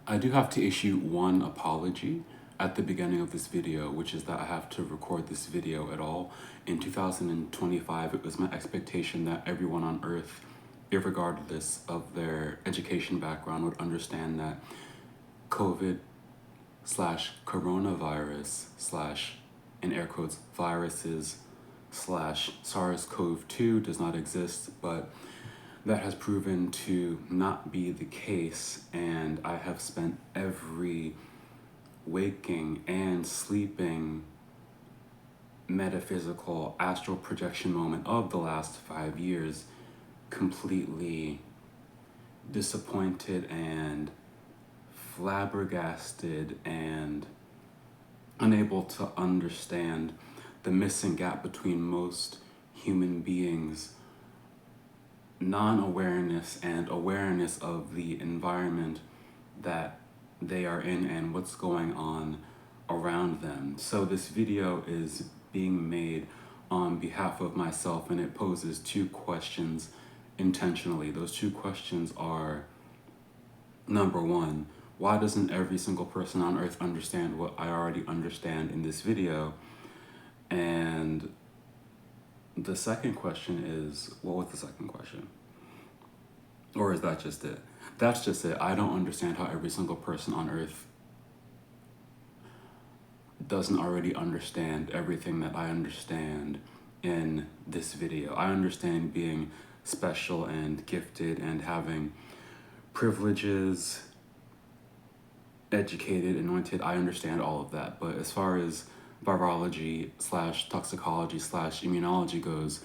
I do have to issue one apology at the beginning of this video, which is that I have to record this video at all. In 2025, it was my expectation that everyone on Earth, irregardless of their education background, would understand that COVID slash coronavirus slash, in air quotes, viruses slash SARS-CoV-2 does not exist, but that has proven to not be the case, and I have spent every waking and sleeping metaphysical astral projection moment of the last 5 years completely disappointed and flabbergasted and unable to understand the missing gap between most human beings' non-awareness and awareness of the environment that they are in and what's going on around them. So this video is being made on behalf of myself, and it poses two questions intentionally. Those two questions are, number one, why doesn't every single person on Earth understand what I already understand in this video? And the second question is, what was the second question? Or is that just it? That's just it. I don't understand how every single person on Earth doesn't already understand everything that I understand in this video. I understand being special and gifted and having privileges, educated, anointed. I understand all of that. But as far as virology slash toxicology slash immunology goes,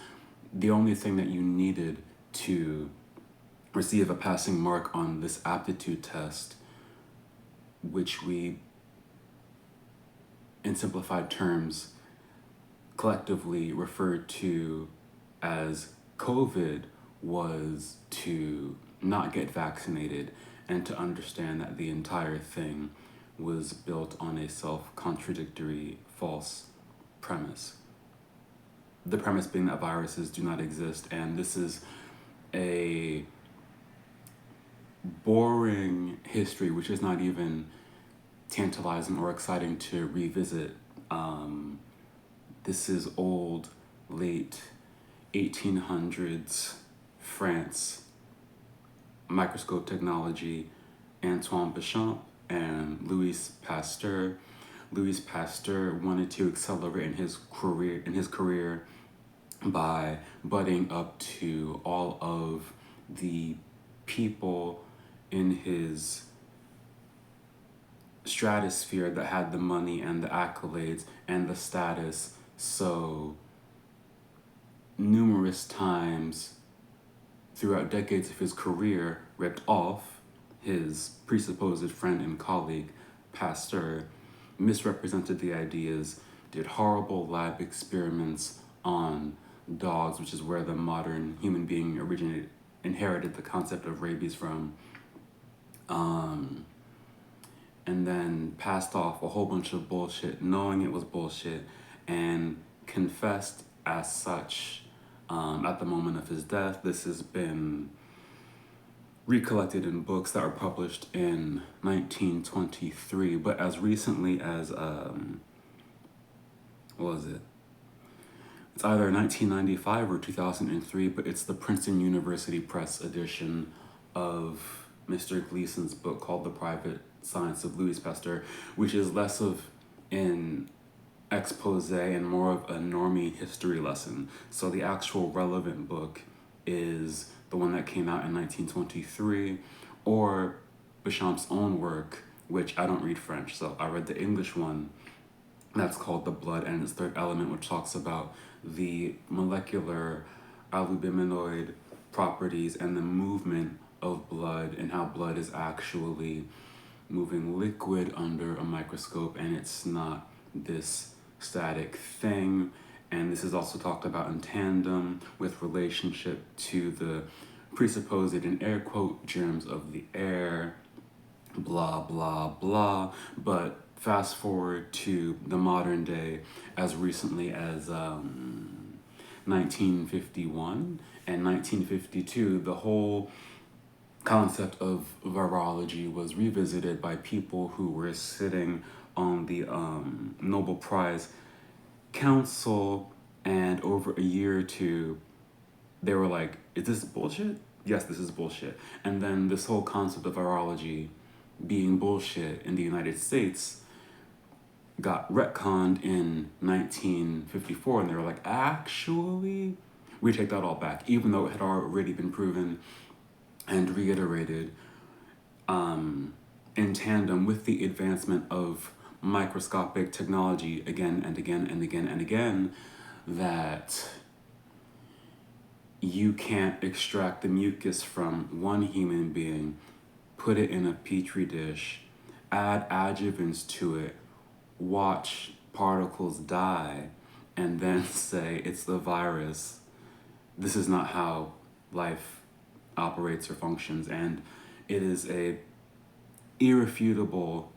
the only thing that you needed to receive a passing mark on this aptitude test, which we, in simplified terms, collectively referred to as COVID, was to not get vaccinated and to understand that the entire thing was built on a self-contradictory, false premise. The premise being that viruses do not exist, and this is a boring history which is not even tantalizing or exciting to revisit. This is old, late 1800s France, microscope technology, Antoine Béchamp and Louis Pasteur. Louis Pasteur wanted to accelerate in his career by budding up to all of the people in his stratosphere that had the money and the accolades and the status. So numerous times throughout decades of his career ripped off his presupposed friend and colleague Pasteur, misrepresented the ideas, did horrible lab experiments on dogs, which is where the modern human being inherited the concept of rabies from, and then passed off a whole bunch of bullshit, knowing it was bullshit, and confessed as such at the moment of his death. This has been recollected in books that were published in 1923, but as recently as, what was it? It's either 1995 or 2003, but it's the Princeton University Press edition of Mr. Gleason's book called The Private Science of Louis Pasteur, which is less of an expose and more of a normie history lesson. So the actual relevant book is the one that came out in 1923, or Béchamp's own work, which I don't read French, so I read the English one, that's called The Blood and Its Third Element, which talks about the molecular albuminoid properties and the movement of blood and how blood is actually moving liquid under a microscope, and it's not this static thing. And this is also talked about in tandem with relationship to the presupposed, in air quote, germs of the air, blah, blah, blah. But fast forward to the modern day, as recently as 1951 and 1952, the whole concept of virology was revisited by people who were sitting on the Nobel Prize Council, and over a year or two, they were like, is this bullshit? Yes, this is bullshit. And then this whole concept of virology being bullshit in the United States got retconned in 1954, and they were like, actually, we take that all back, even though it had already been proven and reiterated in tandem with the advancement of microscopic technology again and again and again and again, that you can't extract the mucus from one human being, put it in a petri dish, add adjuvants to it, watch particles die, and then say it's the virus. This is not how life operates or functions, and it is a irrefutable,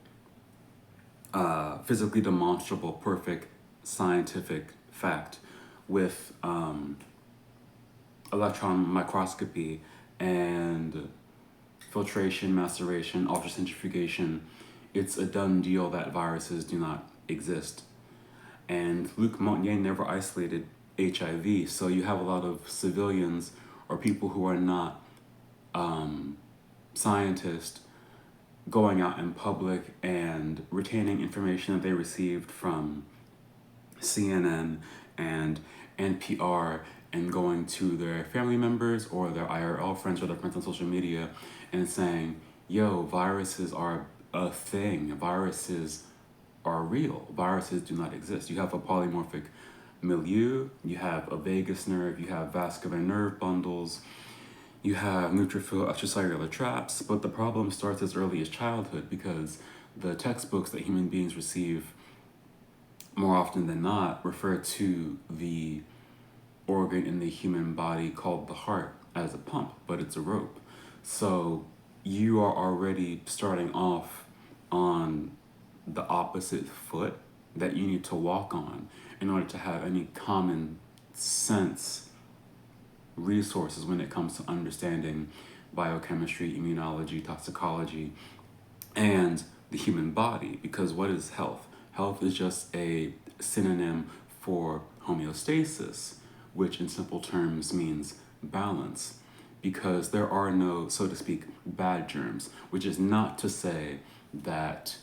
physically demonstrable, perfect scientific fact with electron microscopy and filtration, maceration, ultracentrifugation. It's a done deal that viruses do not exist. And Luc Montagnier never isolated HIV, so you have a lot of civilians or people who are not scientists going out in public and retaining information that they received from CNN and NPR, and going to their family members or their IRL friends or their friends on social media and saying, yo, viruses are a thing. Viruses are real. Viruses do not exist. You have a polymorphic milieu, you have a vagus nerve, you have vascular nerve bundles, you have neutrophil extracellular traps, but the problem starts as early as childhood, because the textbooks that human beings receive more often than not refer to the organ in the human body called the heart as a pump, but it's a rope. So you are already starting off on the opposite foot that you need to walk on in order to have any common sense resources when it comes to understanding biochemistry, immunology, toxicology, and the human body. Because what is health? Health is just a synonym for homeostasis, which in simple terms means balance, because there are no, so to speak, bad germs, which is not to say that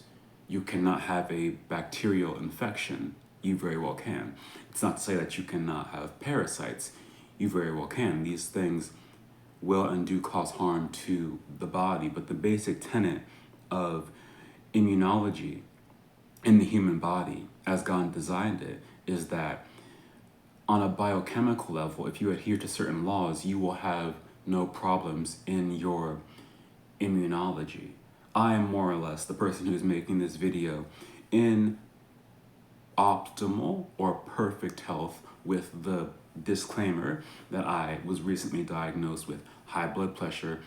you cannot have a bacterial infection. You very well can. It's not to say that you cannot have parasites. You very well can. These things will and do cause harm to the body, but the basic tenet of immunology in the human body, as God designed it, is that on a biochemical level, if you adhere to certain laws, you will have no problems in your immunology. I am more or less the person who's making this video in optimal or perfect health, with the disclaimer that I was recently diagnosed with high blood pressure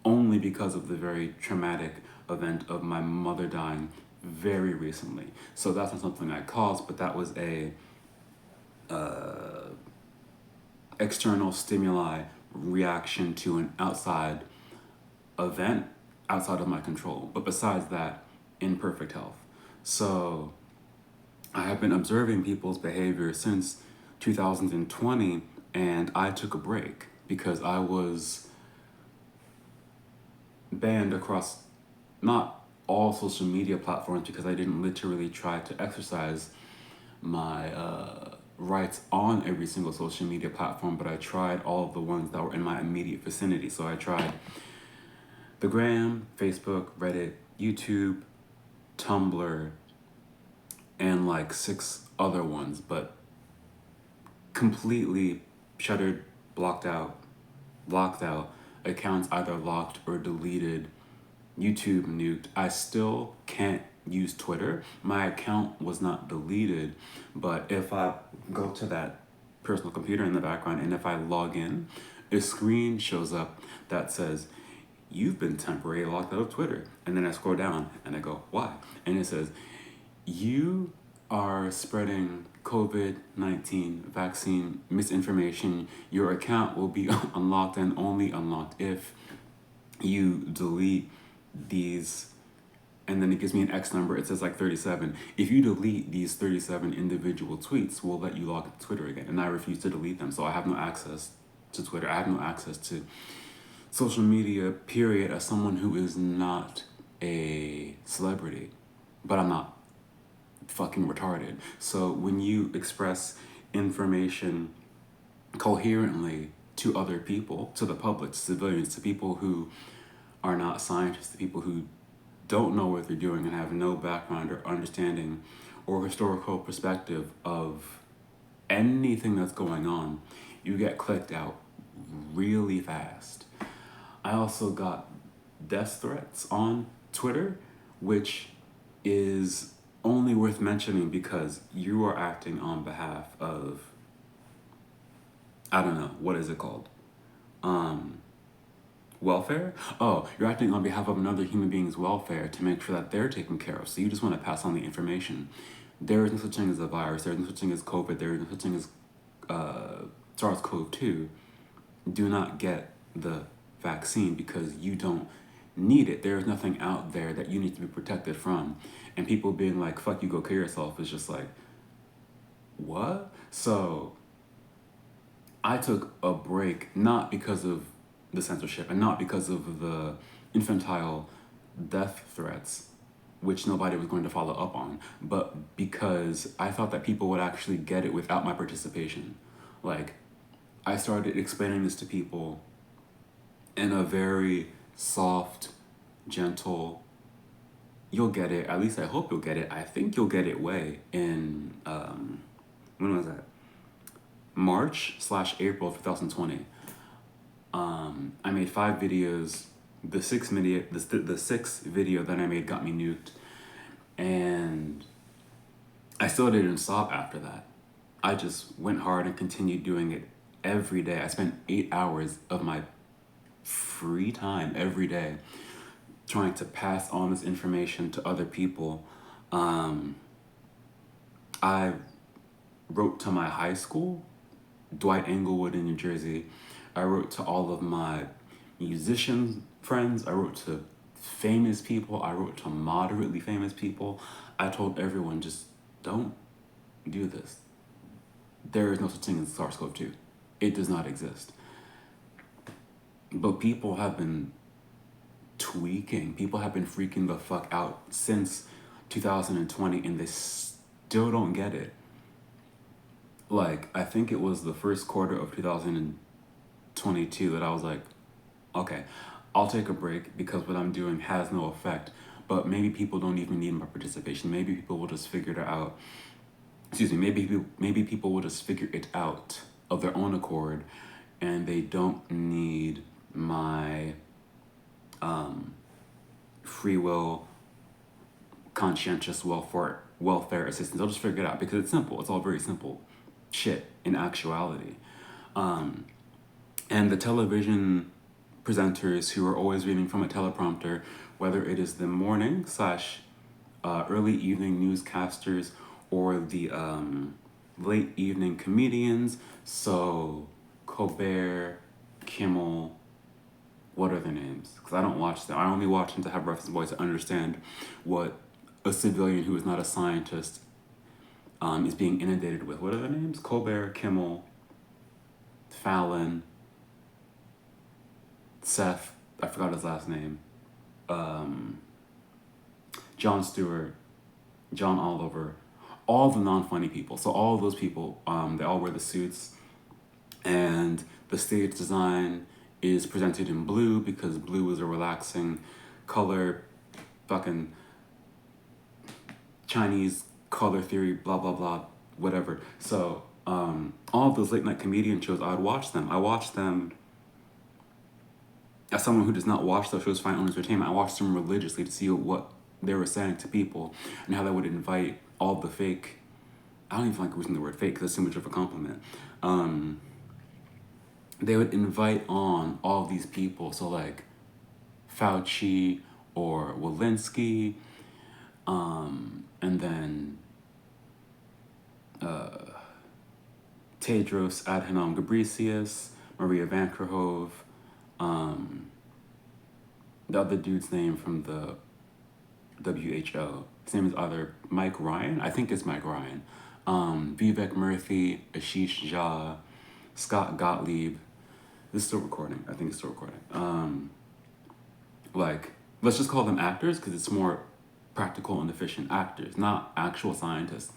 only because of the very traumatic event of my mother dying very recently. So that's not something I caused, but that was a external stimuli reaction to an outside event outside of my control. But besides that, in perfect health. So I have been observing people's behavior since 2020, and I took a break because I was banned across not all social media platforms, because I didn't literally try to exercise my rights on every single social media platform, but I tried all of the ones that were in my immediate vicinity. So I tried the Gram, Facebook, Reddit, YouTube, Tumblr, and like 6 other ones, but completely shuttered, blocked out, accounts either locked or deleted, YouTube nuked. I still can't use Twitter. My account was not deleted, but if I go to that personal computer in the background and if I log in, a screen shows up that says, you've been temporarily locked out of Twitter. And then I scroll down and I go, why? And it says, you are spreading COVID-19 vaccine misinformation. Your account will be unlocked and only unlocked if you delete these, and then it gives me an X number. It says like 37. If you delete these 37 individual tweets, we'll let you log into Twitter again. And I refuse to delete them. So I have no access to Twitter. I have no access to social media, period, as someone who is not a celebrity. But I'm not fucking retarded. So when you express information coherently to other people, to the public, to civilians, to people who are not scientists, to people who don't know what they're doing and have no background or understanding or historical perspective of anything that's going on, you get clicked out really fast. I also got death threats on Twitter, which is only worth mentioning because you are acting on behalf of, I don't know, what is it called? Welfare? Oh, you're acting on behalf of another human being's welfare to make sure that they're taken care of. So you just want to pass on the information. There is no such thing as a virus. There is no such thing as COVID. There is no such thing as SARS-CoV-2. Do not get the vaccine because you don't need it. There is nothing out there that you need to be protected from. And people being like, fuck you, go kill yourself is just like, what? So I took a break, not because of the censorship and not because of the infantile death threats, which nobody was going to follow up on, but because I thought that people would actually get it without my participation. Like, I started explaining this to people in a very soft, gentle, you'll get it, at least I hope you'll get it, I think you'll get it way in, when was that? March/April 2020. I made 5 videos. The sixth video that I made got me nuked, and I still didn't stop after that. I just went hard and continued doing it every day. I spent 8 hours of my free time every day trying to pass on this information to other people. I wrote to my high school, Dwight Englewood in New Jersey. I wrote to all of my musician friends. I wrote to famous people. I wrote to moderately famous people. I told everyone, just don't do this. There is no such thing as SARS-CoV-2. It does not exist. But people have been tweaking. People have been freaking the fuck out since 2020, and they still don't get it. Like, I think it was the first quarter of 2022 that I was like, okay, I'll take a break because what I'm doing has no effect. But maybe people don't even need my participation. Maybe people will just figure it out. Maybe people will just figure it out of their own accord, and they don't need my free will, conscientious welfare assistance. They'll just figure it out because it's simple. It's all very simple shit in actuality. And the television presenters who are always reading from a teleprompter, whether it is the morning / early evening newscasters or the late evening comedians, so Colbert, Kimmel, what are their names? Because I don't watch them. I only watch them to have reference points to understand what a civilian who is not a scientist is being inundated with. What are their names? Colbert, Kimmel, Fallon, Seth, I forgot his last name, Jon Stewart, John Oliver, all the non-funny people. So all of those people, they all wear the suits, and the stage design is presented in blue because blue is a relaxing color, fucking Chinese color theory, blah, blah, blah, whatever. So all of those late night comedian shows, I would watch them. I watch them as someone who does not watch those shows for my own entertainment. I watched them religiously to see what they were saying to people and how they would invite all the fake, I don't even like using the word fake because that's too much of a compliment. They would invite on all these people, so like Fauci or Walensky, and then Tedros Adhanom Ghebreyesus, Maria Van Kerkhove, the other dude's name from the WHO. His name is either Mike Ryan. I think it's Mike Ryan. Vivek Murthy, Ashish Jha, Scott Gottlieb. This is still recording. I think it's still recording. Like, let's just call them actors because it's more practical and efficient. Actors, not actual scientists.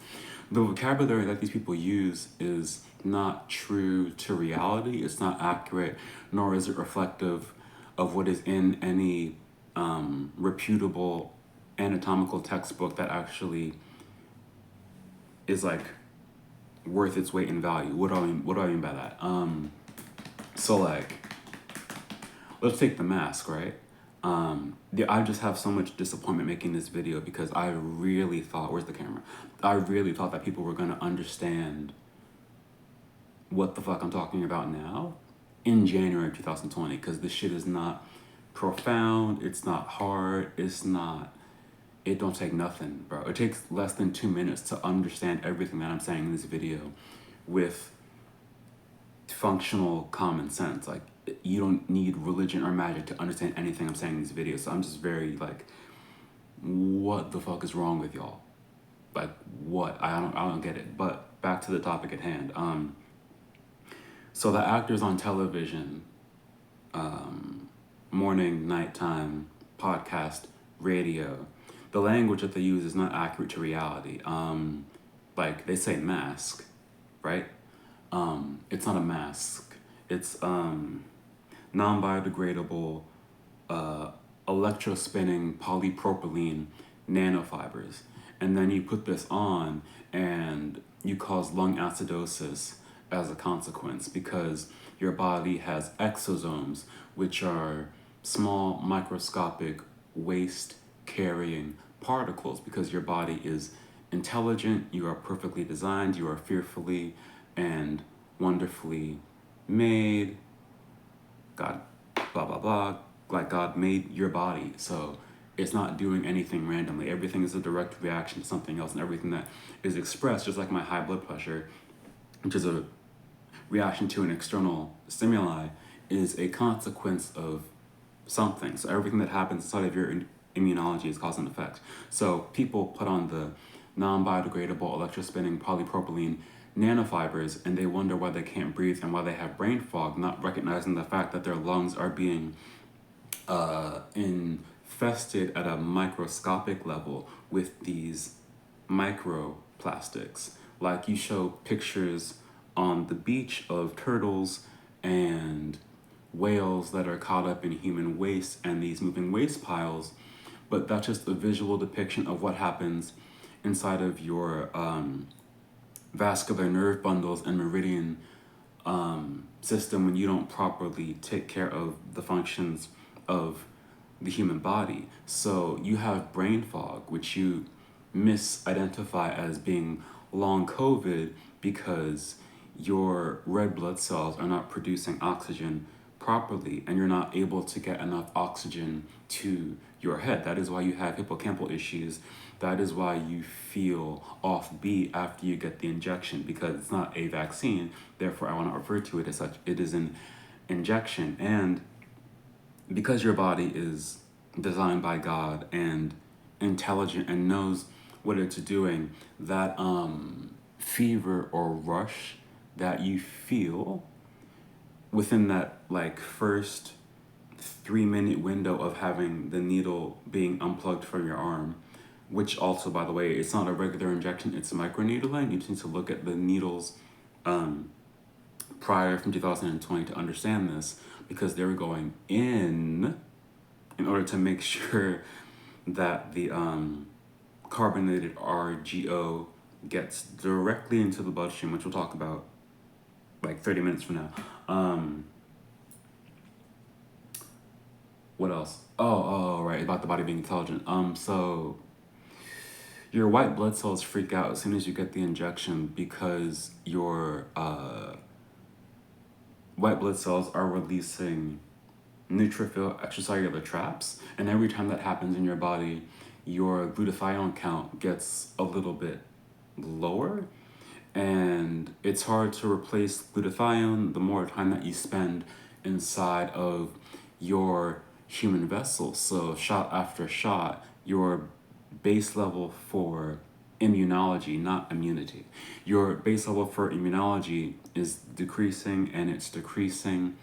The vocabulary that these people use is not true to reality. It's not accurate, nor is it reflective of what is in any reputable anatomical textbook that actually is like worth its weight in value. What do I mean by that? So like, let's take the mask, right? I just have so much disappointment making this video because I really thought, where's the camera? I really thought that people were gonna understand what the fuck I'm talking about now in January of 2020, because this shit is not profound, it's not hard, it don't take nothing, bro. It takes less than 2 minutes to understand everything that I'm saying in this video with functional common sense. Like, you don't need religion or magic to understand anything I'm saying in these videos. So I'm just very like, what the fuck is wrong with y'all? Like, what? I don't get it. But back to the topic at hand. So the actors on television, morning, nighttime, podcast, radio, the language that they use is not accurate to reality. Like, they say mask, right? It's not a mask. It's non-biodegradable, electrospinning polypropylene nanofibers. And then you put this on and you cause lung acidosis as a consequence because your body has exosomes, which are small microscopic waste carrying particles, because your body is intelligent, you are perfectly designed, you are fearfully and wonderfully made. God, blah, blah, blah. Like, God made your body. So it's not doing anything randomly. Everything is a direct reaction to something else, and everything that is expressed, just like my high blood pressure, which is a reaction to an external stimuli, is a consequence of something. So everything that happens inside of your immunology is cause and effect. So people put on the non-biodegradable electrospinning polypropylene nanofibers and they wonder why they can't breathe and why they have brain fog, not recognizing the fact that their lungs are being infested at a microscopic level with these microplastics. Like, you show pictures on the beach of turtles and whales that are caught up in human waste and these moving waste piles, but that's just a visual depiction of what happens inside of your vascular nerve bundles and meridian system when you don't properly take care of the functions of the human body. So you have brain fog, which you misidentify as being long COVID because your red blood cells are not producing oxygen properly and you're not able to get enough oxygen to your head. That is why you have hippocampal issues. That is why you feel offbeat after you get the injection, because it's not a vaccine. Therefore, I want to refer to it as such. It is an injection. And because your body is designed by God and intelligent and knows what it's doing, that fever or rush that you feel within that like first 3-minute window of having the needle being unplugged from your arm, which also, by the way, it's not a regular injection, it's microneedling. You need to look at the needles prior from 2020 to understand this, because they were going in order to make sure that the carbonated RGO gets directly into the bloodstream, which we'll talk about like 30 minutes from now. What else? Right, about the body being intelligent. So your white blood cells freak out as soon as you get the injection because your white blood cells are releasing neutrophil extracellular traps, and every time that happens in your body, your glutathione count gets a little bit lower, and it's hard to replace glutathione the more time that you spend inside of your human vessel. So shot after shot, your base level for immunology, not immunity. Your base level for immunology is decreasing and it's decreasing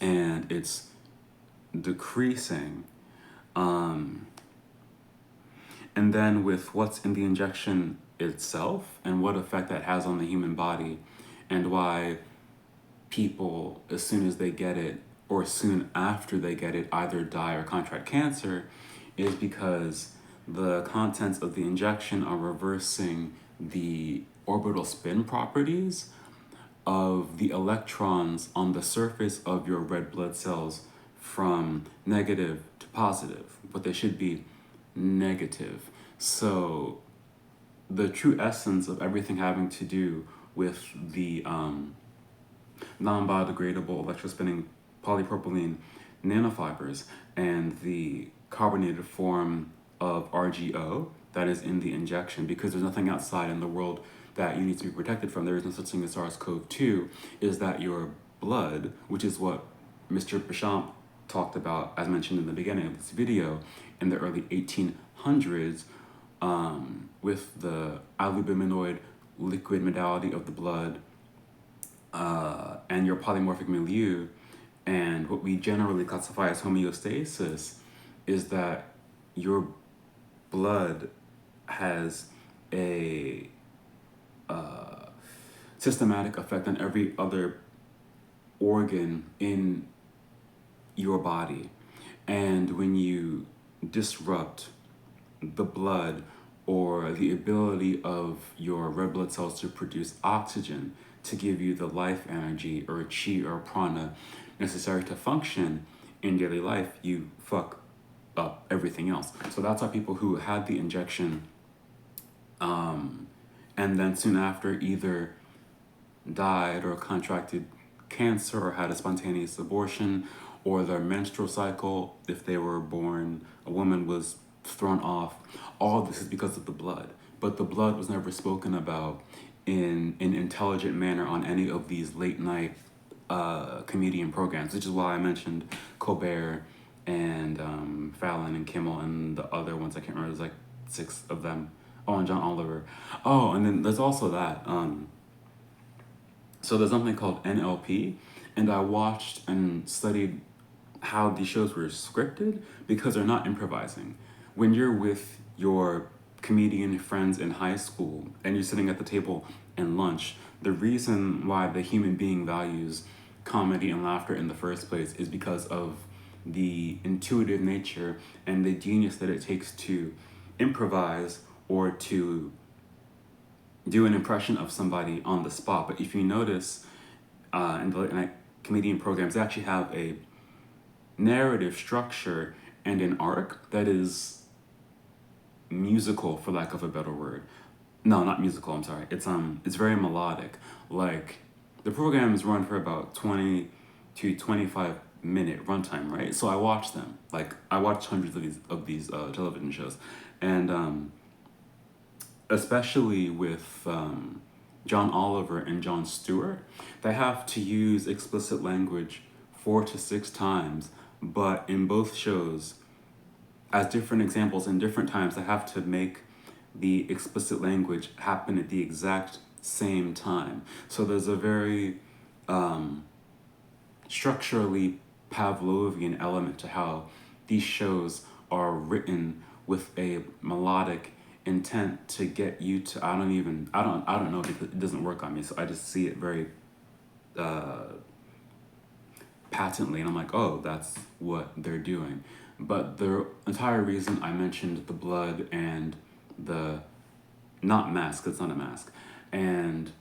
and it's decreasing. And then with what's in the injection itself and what effect that has on the human body, and why people, as soon as they get it or soon after they get it, either die or contract cancer, is because the contents of the injection are reversing the orbital spin properties of the electrons on the surface of your red blood cells from negative to positive, but they should be negative. So the true essence of everything having to do with the non-biodegradable electrospinning polypropylene nanofibers and the carbonated form of RGO that is in the injection, because there's nothing outside in the world that you need to be protected from. There is no such thing as SARS-CoV-2, is that your blood, which is what Mr. Bichamp talked about, as mentioned in the beginning of this video, in the early 1800s, with the albuminoid liquid modality of the blood, and your polymorphic milieu, and what we generally classify as homeostasis, is that your blood has a systematic effect on every other organ in your body. And when you disrupt the blood or the ability of your red blood cells to produce oxygen to give you the life energy or chi or prana necessary to function in daily life, you fuck up everything else. So that's why people who had the injection and then soon after either died or contracted cancer or had a spontaneous abortion, or their menstrual cycle, if they were born, a woman, was thrown off. All this is because of the blood. But the blood was never spoken about in an intelligent manner on any of these late night comedian programs, which is why I mentioned Colbert and Fallon and Kimmel and the other ones. I can't remember, there's like 6 of them. Oh, and John Oliver. Oh, and then there's also that. So there's something called NLP, and I watched and studied how these shows were scripted, because they're not improvising. When you're with your comedian friends in high school and you're sitting at the table and lunch, the reason why the human being values comedy and laughter in the first place is because of the intuitive nature and the genius that it takes to improvise or to do an impression of somebody on the spot. But if you notice, in the late night comedian programs, they actually have a narrative structure and an arc that is musical, for lack of a better word. No, not musical, I'm sorry. It's very melodic. Like, the programs run for about 20 to 25 minute runtime, right? So I watch them. Like, I watch hundreds of these television shows. And especially with John Oliver and Jon Stewart, they have to use explicit language 4 to 6 times, but in both shows, as different examples in different times, they have to make the explicit language happen at the exact same time. So there's a very structurally Pavlovian element to how these shows are written, with a melodic intent to get you to, I don't know, because it doesn't work on me, so I just see it very patently, and I'm like, oh, that's what they're doing. But the entire reason I mentioned the blood and the, not mask, it's not a mask, and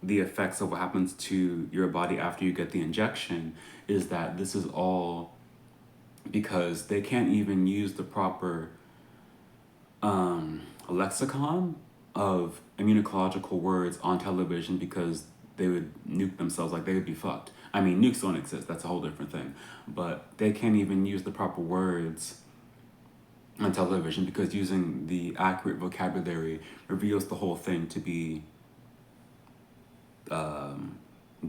the effects of what happens to your body after you get the injection, is that this is all because they can't even use the proper lexicon of immunological words on television, because they would nuke themselves, like they would be fucked. I mean, nukes don't exist, that's a whole different thing. But they can't even use the proper words on television, because using the accurate vocabulary reveals the whole thing to be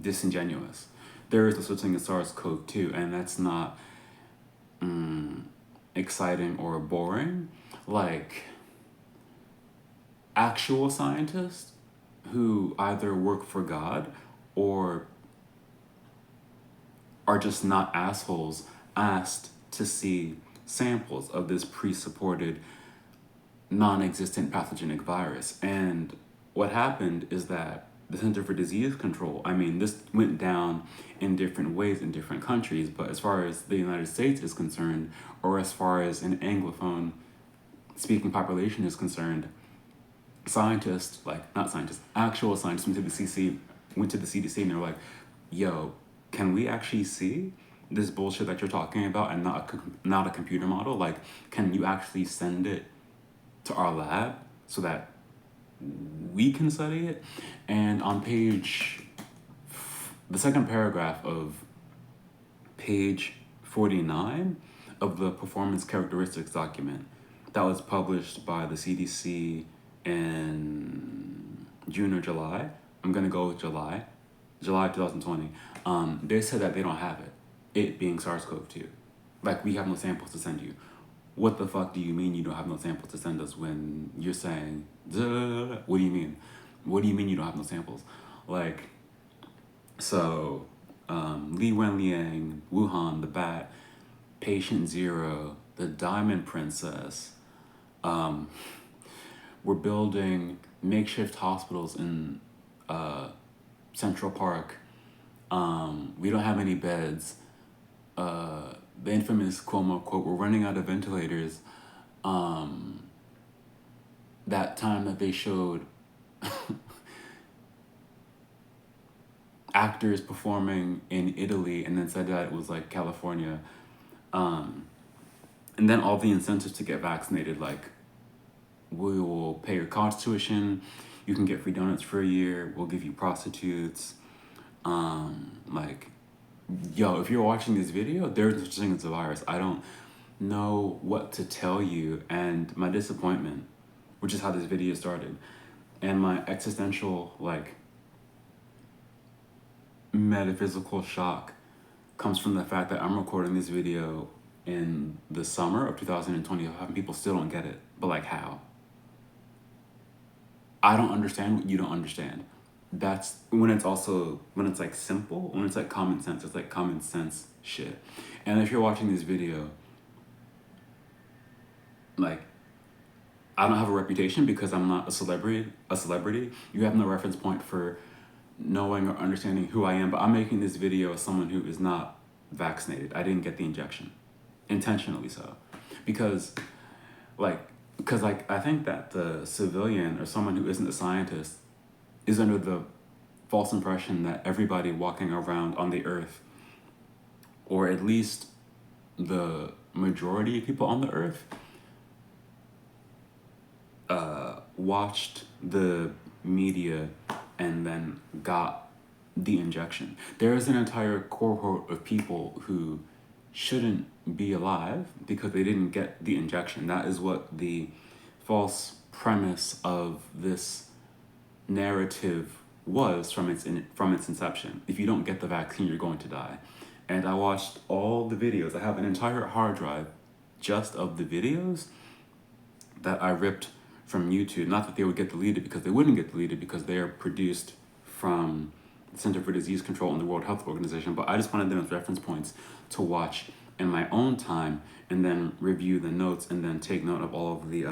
disingenuous. there is a such thing as SARS-CoV-2, and that's not exciting or boring. Like, actual scientists who either work for God or are just not assholes asked to see samples of this pre-supported non-existent pathogenic virus. And what happened is that the Center for Disease Control, I mean, this went down in different ways in different countries, but as far as the United States is concerned, or as far as an Anglophone speaking population is concerned, scientists, like, not scientists, actual scientists went to the CDC and they're like, yo, can we actually see this bullshit that you're talking about and not a computer model? Like, can you actually send it to our lab so that we can study it? And on the second paragraph of page 49 of the performance characteristics document that was published by the CDC in June or July, I'm gonna go with July 2020, they said that they don't have it being SARS-CoV-2. Like, we have no samples to send you. What the fuck do you mean you don't have no samples to send us when you're saying, duh? What do you mean? What do you mean you don't have no samples? Like, so, Li Wenliang, Wuhan, the Bat, Patient Zero, the Diamond Princess, we're building makeshift hospitals in Central Park. We don't have any beds. The infamous Cuomo quote, we're running out of ventilators. That time that they showed actors performing in Italy and then said that it was like California. And then all the incentives to get vaccinated, like, we will pay your college tuition, you can get free donuts for a year, we'll give you prostitutes. Like, yo, if you're watching this video, there's no such thing as a virus. I don't know what to tell you, and my disappointment, which is how this video started, and my existential, like, metaphysical shock comes from the fact that I'm recording this video in the summer of 2020, and people still don't get it. But, like, how? I don't understand what you don't understand. That's when it's like simple, when it's like common sense, it's like common sense shit. And if you're watching this video, like, I don't have a reputation because I'm not a celebrity. You have no reference point for knowing or understanding who I am, but I'm making this video as someone who is not vaccinated. I didn't get the injection, intentionally so. Because I think that the civilian or someone who isn't a scientist is under the false impression that everybody walking around on the earth, or at least the majority of people on the earth, watched the media and then got the injection. There is an entire cohort of people who shouldn't be alive because they didn't get the injection. That is what the false premise of this narrative was from its inception. If you don't get the vaccine, you're going to die. And I watched all the videos. I have an entire hard drive just of the videos that I ripped from YouTube. Not that they would get deleted, because they wouldn't get deleted because they are produced from the Center for Disease Control and the World Health Organization, but I just wanted them as reference points to watch in my own time and then review the notes and then take note of all of the,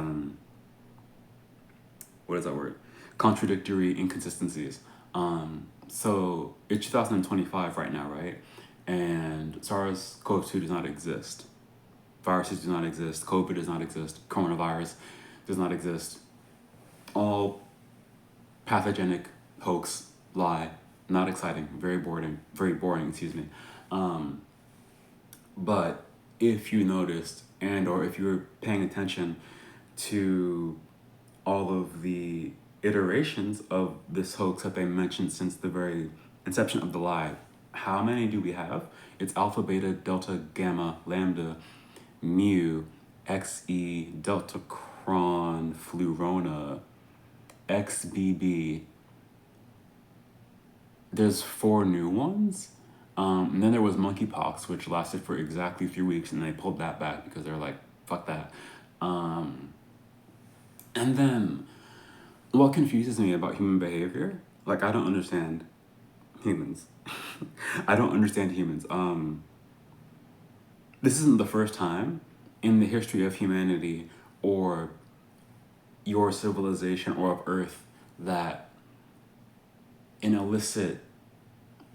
what is that word? Contradictory inconsistencies. So it's 2025 right now, right? And SARS-CoV-2 does not exist. Viruses do not exist. COVID does not exist. Coronavirus does not exist. All pathogenic, hoax, lie, not exciting, very boring, excuse me. But if you noticed, and or if you were paying attention to all of the iterations of this hoax that they mentioned since the very inception of the lie, how many do we have? It's alpha, beta, delta, gamma, lambda, mu, XE, delta, cron, flurona, XBB. There's 4 new ones. And then there was monkeypox, which lasted for exactly 3 weeks, and they pulled that back because they're like, fuck that. And then what confuses me about human behavior, like I don't understand humans. I don't understand humans. This isn't the first time in the history of humanity or your civilization or of Earth that an illicit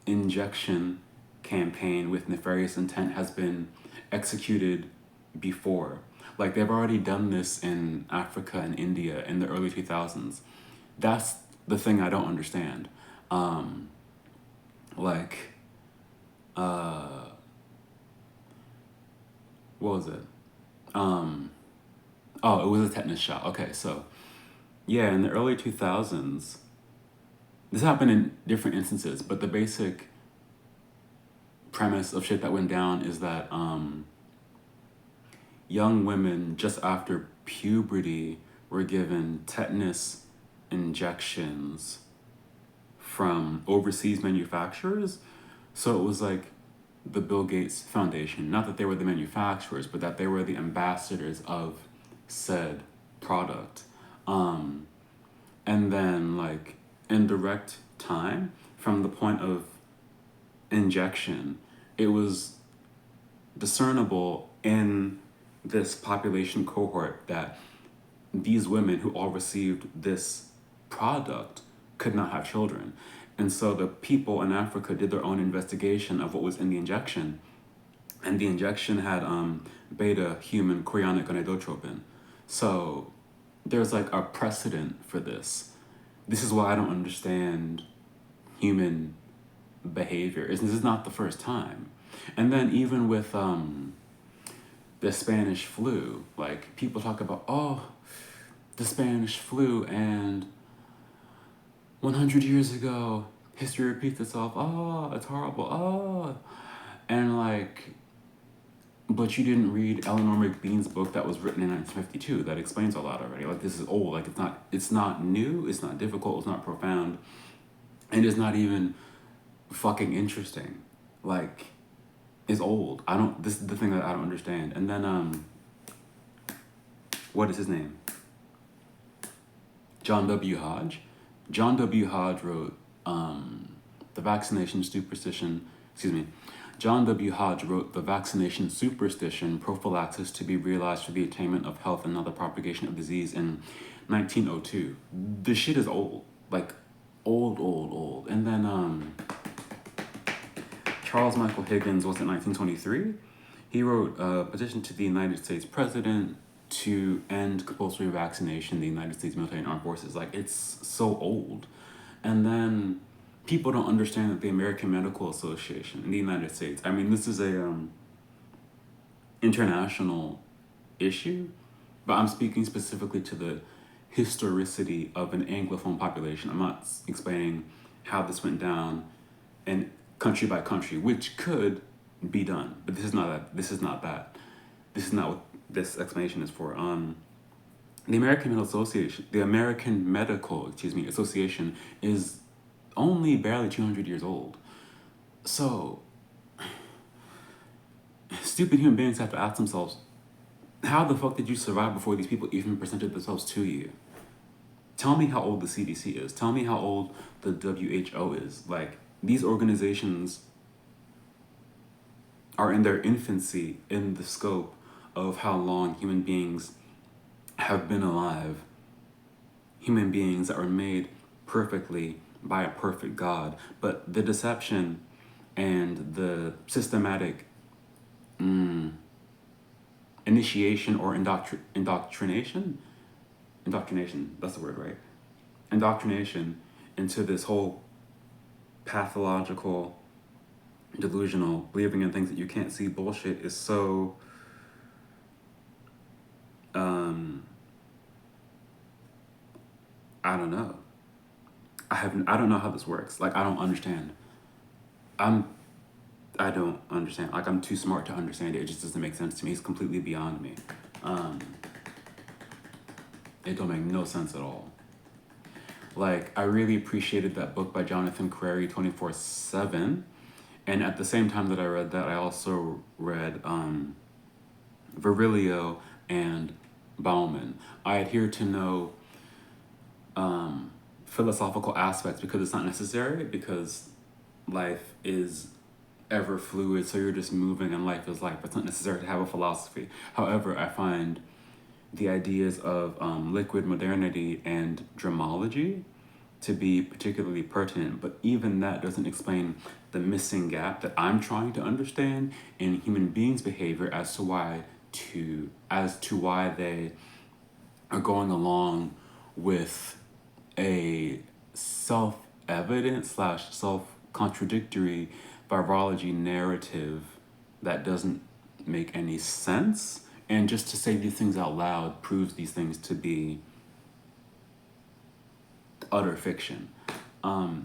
injection campaign with nefarious intent has been executed before. Like they've already done this in Africa and India in the early 2000s. That's the thing I don't understand. Like, what was it? Oh, it was a tetanus shot. Okay, so yeah, in the early 2000s, this happened in different instances, but the basic premise of shit that went down is that young women just after puberty were given tetanus injections from overseas manufacturers. So it was like the Bill Gates Foundation, not that they were the manufacturers, but that they were the ambassadors of said product. And then like in direct time from the point of injection, it was discernible in this population cohort that these women who all received this product could not have children. And so the people in Africa did their own investigation of what was in the injection. And the injection had beta human chorionic gonadotropin. So there's like a precedent for this. This is why I don't understand human behavior. This is not the first time. And then even with the Spanish flu, like people talk about, oh, the Spanish flu and 100 years ago, history repeats itself. Oh, it's horrible. Oh, and like, but you didn't read Eleanor McBean's book that was written in 1952 that explains a lot already. Like this is old. Like it's not new. It's not difficult. It's not profound, and it's not even fucking interesting. Like, it's old. I don't. This is the thing that I don't understand. And then what is his name? John W. Hodge. John W. Hodge wrote The Vaccination Superstition. Excuse me. John W. Hodge wrote The Vaccination Superstition, Prophylaxis to be Realized for the Attainment of Health and Not the Propagation of Disease in 1902. The shit is old. Like, old. And then Charles Michael Higgins was in 1923. He wrote a petition to the United States President to end compulsory vaccination in the United States military and armed forces. Like, it's so old. And then people don't understand that the American Medical Association in the United States, I mean, this is a international issue, but I'm speaking specifically to the historicity of an Anglophone population. I'm not explaining how this went down and country by country, which could be done, but this is not that. This is not that. This is not what this explanation is for. The American Medical Association is only barely 200 years old. So, stupid human beings have to ask themselves, how the fuck did you survive before these people even presented themselves to you? Tell me how old the CDC is. Tell me how old the WHO is. Like, these organizations are in their infancy in the scope of how long human beings have been alive. Human beings that were made perfectly by a perfect God. But the deception and the systematic initiation or indoctrination, that's the word, right? Indoctrination into this whole pathological, delusional, believing in things that you can't see bullshit is so I don't know. I don't know how this works. Like, I don't understand. I don't understand. Like, I'm too smart to understand it. It just doesn't make sense to me. It's completely beyond me. It don't make no sense at all. Like, I really appreciated that book by Jonathan Crary, 24/7. And at the same time that I read that, I also read Virilio and Bauman. I adhere to no philosophical aspects because it's not necessary, because life is ever fluid, so you're just moving and life is life. It's not necessary to have a philosophy. However, I find the ideas of liquid modernity and dramology to be particularly pertinent, but even that doesn't explain the missing gap that I'm trying to understand in human beings' behavior as to why they are going along with a self-evident slash self-contradictory virology narrative that doesn't make any sense. And just to say these things out loud proves these things to be utter fiction.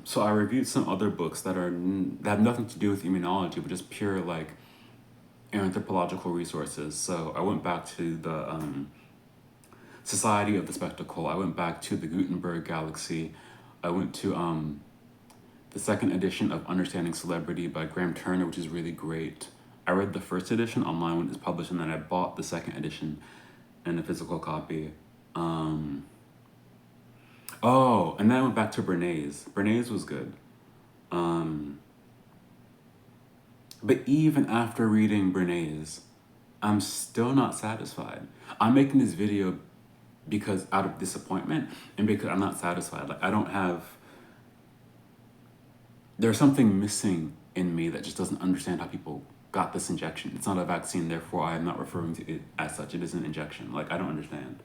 So I reviewed some other books that have nothing to do with immunology, but just pure like anthropological resources. So I went back to the Society of the Spectacle. I went back to the Gutenberg Galaxy. I went to the second edition of Understanding Celebrity by Graham Turner, which is really great. I read the first edition online when it was published, and then I bought the second edition in a physical copy. Oh, and then I went back to Bernays. Bernays was good. But even after reading Bernays, I'm still not satisfied. I'm making this video because out of disappointment and because I'm not satisfied. Like, I don't have... There's something missing in me that just doesn't understand how people got this injection. It's not a vaccine, therefore I am not referring to it as such. It is an injection. Like, I don't understand.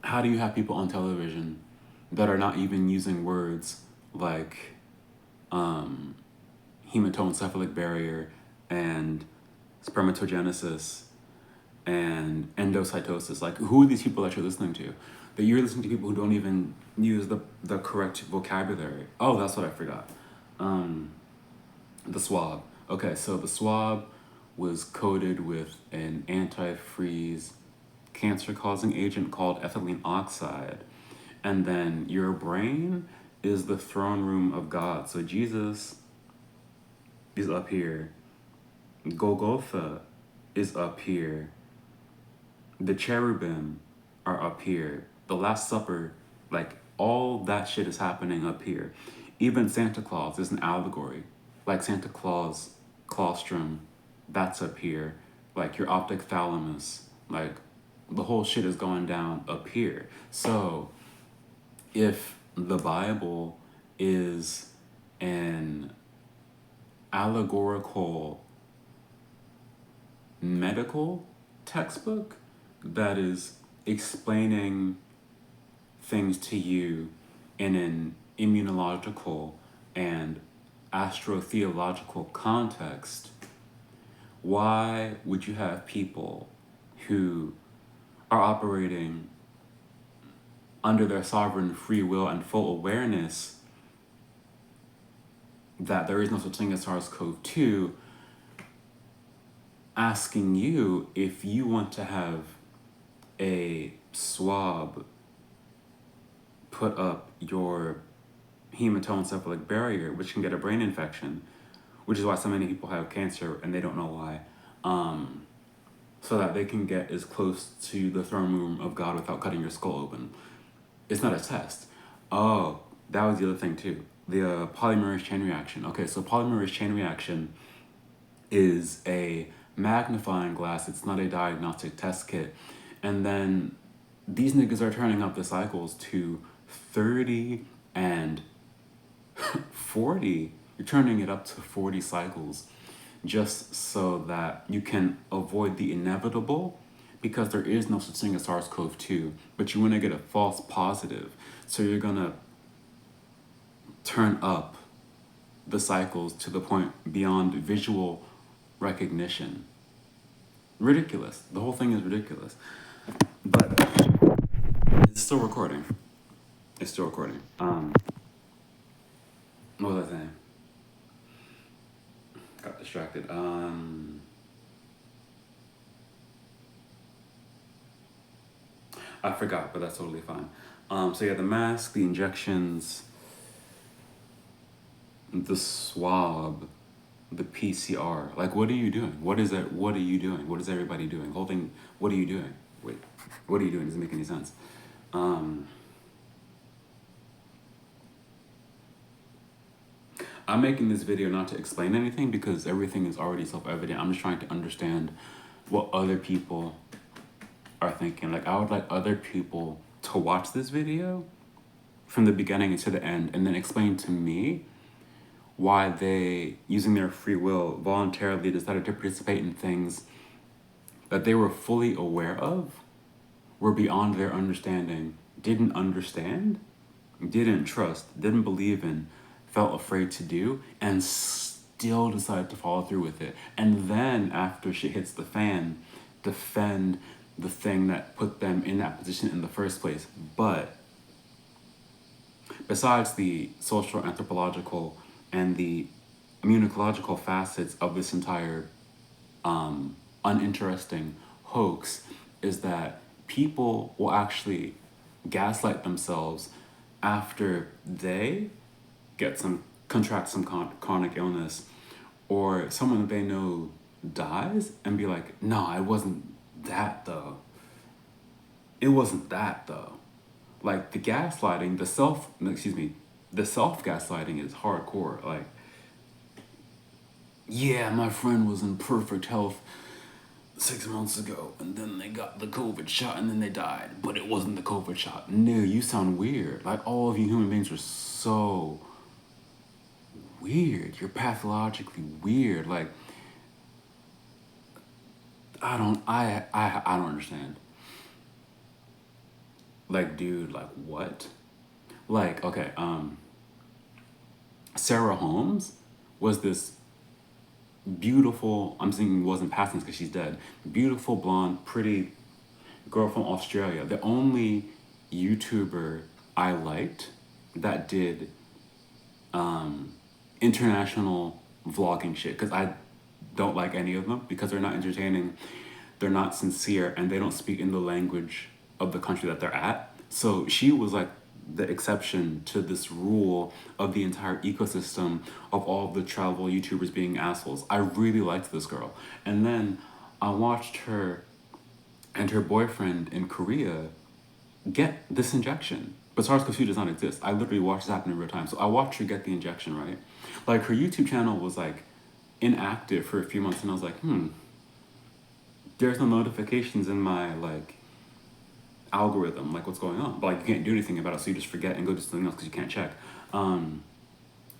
How do you have people on television that are not even using words like hematoencephalic barrier and spermatogenesis and endocytosis? Like, who are these people that you're listening to? That you're listening to people who don't even use the correct vocabulary. Oh, that's what I forgot. The swab. Okay, so the swab was coated with an antifreeze cancer-causing agent called ethylene oxide. And then your brain is the throne room of God. So Jesus is up here. Golgotha is up here. The cherubim are up here. The Last Supper, like, all that shit is happening up here. Even Santa Claus is an allegory. Like Santa Claus, claustrum, that's up here. Like your optic thalamus, like the whole shit is going down up here. So if the Bible is an allegorical medical textbook that is explaining things to you in an immunological and astrotheological context, why would you have people who are operating under their sovereign free will and full awareness that there is no such thing as SARS-CoV-2 asking you if you want to have a swab put up your hematoencephalic barrier, which can get a brain infection, which is why so many people have cancer and they don't know why, so that they can get as close to the throne room of God without cutting your skull open. It's not a test. Oh, that was the other thing too. The polymerase chain reaction. Okay, so polymerase chain reaction is a magnifying glass. It's not a diagnostic test kit. And then these niggas are turning up the cycles to 30 and 40. You're turning it up to 40 cycles just so that you can avoid the inevitable, because there is no such thing as SARS-CoV-2, but you want to get a false positive. So you're going to turn up the cycles to the point beyond visual recognition. Ridiculous. The whole thing is ridiculous. But it's still recording. It's still recording. What was I saying? Got distracted. I forgot, but that's totally fine. So yeah, the mask, the injections. the swab, the PCR. Like, what are you doing? What is it? What are you doing? What is everybody doing? Whole thing. What are you doing? Wait, what are you doing? Doesn't make any sense. I'm making this video not to explain anything because everything is already self-evident. I'm just trying to understand what other people are thinking. Like, I would like other people to watch this video from the beginning to the end and then explain to me why they, using their free will, voluntarily decided to participate in things that they were fully aware of, were beyond their understanding, didn't understand, didn't trust, didn't believe in, felt afraid to do, and still decided to follow through with it. And then after shit hits the fan, defend the thing that put them in that position in the first place. But besides the social, anthropological, and the immunological facets of this entire uninteresting hoax, is that people will actually gaslight themselves after they contract some chronic illness, or someone that they know dies, and be like, no, it wasn't that though. It wasn't that though. Like the gaslighting, the self gaslighting is hardcore. Like, yeah, my friend was in perfect health 6 months ago, and then they got the COVID shot, and then they died. But it wasn't the COVID shot. No, you sound weird. Like, all of you human beings are so weird. You're pathologically weird. Like, I don't understand. Like, dude, like, what? Like, okay, Sarah Holmes was this beautiful, I'm saying wasn't past tense because she's dead, beautiful, blonde, pretty girl from Australia. The only YouTuber I liked that did international vlogging shit, because I don't like any of them because they're not entertaining, they're not sincere, and they don't speak in the language of the country that they're at. So she was like the exception to this rule of the entire ecosystem of all of the travel YouTubers being assholes. I really liked this girl. And then I watched her and her boyfriend in Korea get this injection. But SARS-CoV-2 does not exist. I literally watched this happen in real time. So I watched her get the injection, right? Like, her YouTube channel was like inactive for a few months, and I was like, there's no notifications in my like algorithm, like what's going on. But like, you can't do anything about it, so you just forget and go do something else because you can't check.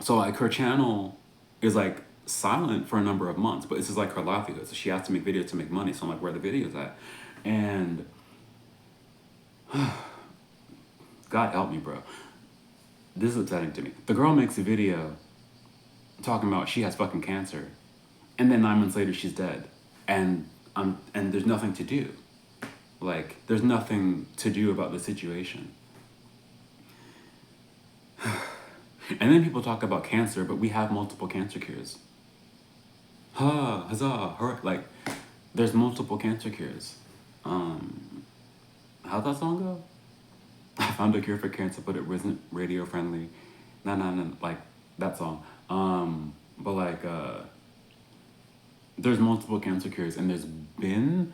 So like, her channel is like silent for a number of months, but this is like her livelihood, so she has to make videos to make money. So I'm like, where are the videos at? And God help me, bro. This is upsetting to me. The girl makes a video talking about she has fucking cancer, and then 9 months later she's dead, and there's nothing to do. Like, there's nothing to do about the situation. And then people talk about cancer, but we have multiple cancer cures. Ha, huzzah, hurrah. Like, there's multiple cancer cures. How'd that song go? I found a cure for cancer, but it wasn't radio friendly. Nah, like that song. But like, there's multiple cancer cures, and there's been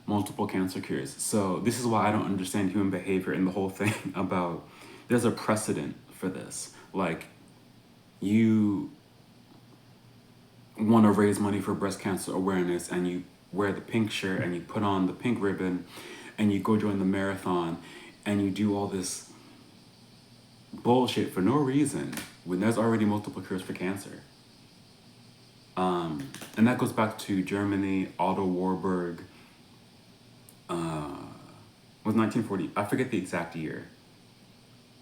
multiple cancer cures. So this is why I don't understand human behavior and the whole thing about, there's a precedent for this. Like, you want to raise money for breast cancer awareness, and you wear the pink shirt, and you put on the pink ribbon, and you go join the marathon, and you do all this bullshit for no reason when there's already multiple cures for cancer. And that goes back to Germany, Otto Warburg, was 1940, I forget the exact year.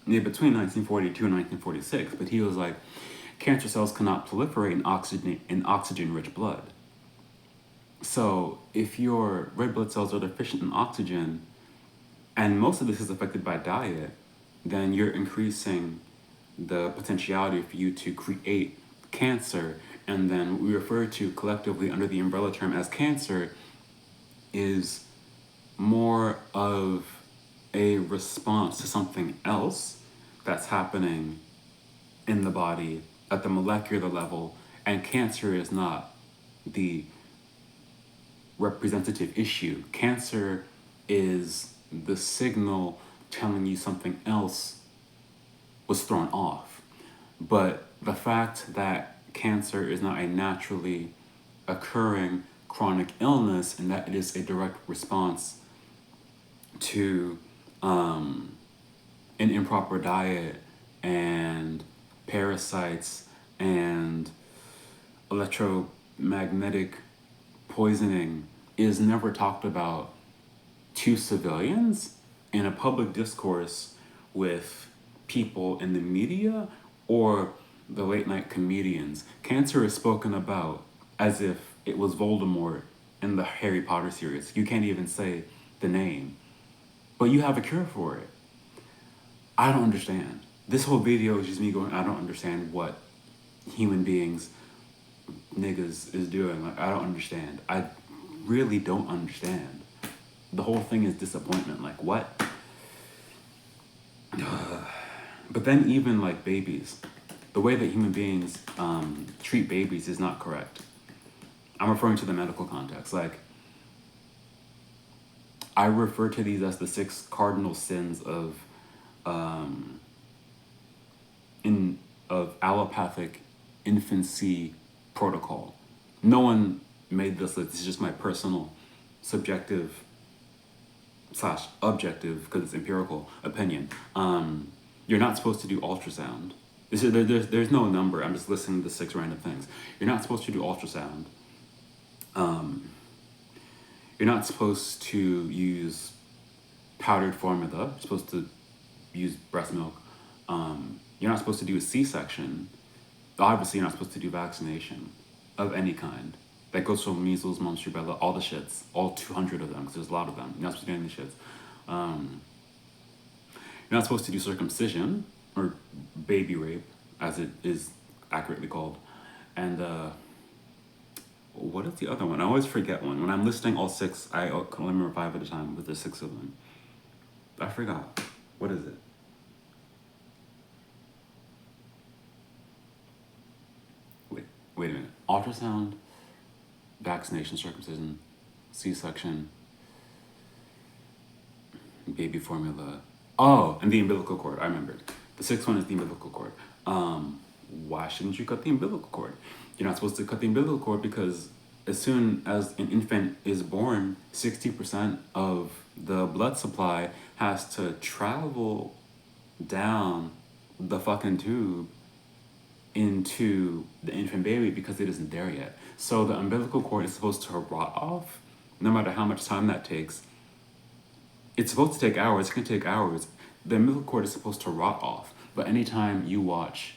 Yeah, between 1942 and 1946, but he was like, cancer cells cannot proliferate in oxygen-rich blood. So if your red blood cells are deficient in oxygen, and most of this is affected by diet, then you're increasing the potentiality for you to create cancer. And then what we refer to collectively under the umbrella term as cancer is more of a response to something else that's happening in the body, at the molecular level, and cancer is not the representative issue. Cancer is the signal telling you something else was thrown off. But the fact that cancer is not a naturally occurring chronic illness and that it is a direct response to an improper diet and parasites and electromagnetic poisoning is never talked about to civilians in a public discourse with people in the media or the late night comedians. Cancer is spoken about as if it was Voldemort in the Harry Potter series. You can't even say the name, but you have a cure for it. I don't understand. This whole video is just me going, I don't understand what human beings, niggas, is doing. Like, I don't understand. I really don't understand. The whole thing is disappointment. Like, what? But then even like babies, the way that human beings treat babies is not correct. I'm referring to the medical context. Like, I refer to these as the 6 cardinal sins of allopathic infancy protocol. No one made this list. This is just my personal subjective / objective, because it's empirical, opinion. You're not supposed to do ultrasound. There's no number. I'm just listing the 6 random things. You're not supposed to do ultrasound. You're not supposed to use powdered formula. You're supposed to use breast milk. You're not supposed to do a C-section. Obviously, you're not supposed to do vaccination of any kind. That goes from measles, mumps, rubella, all the shits, all 200 of them, because there's a lot of them. You're not supposed to do any shits. You're not supposed to do circumcision, or baby rape, as it is accurately called. And what is the other one? I always forget one. When I'm listing all 6, I can only remember 5 at a time, but there's 6 of them. I forgot. What is it? Wait a minute. Ultrasound, vaccination, circumcision, C-section, baby formula. Oh, and the umbilical cord. I remembered. The 6th one is the umbilical cord. Why shouldn't you cut the umbilical cord? You're not supposed to cut the umbilical cord because as soon as an infant is born, 60% of the blood supply has to travel down the fucking tube into the infant baby because it isn't there yet. So the umbilical cord is supposed to rot off, no matter how much time that takes. It's supposed to take hours. It can take hours. The umbilical cord is supposed to rot off. But anytime you watch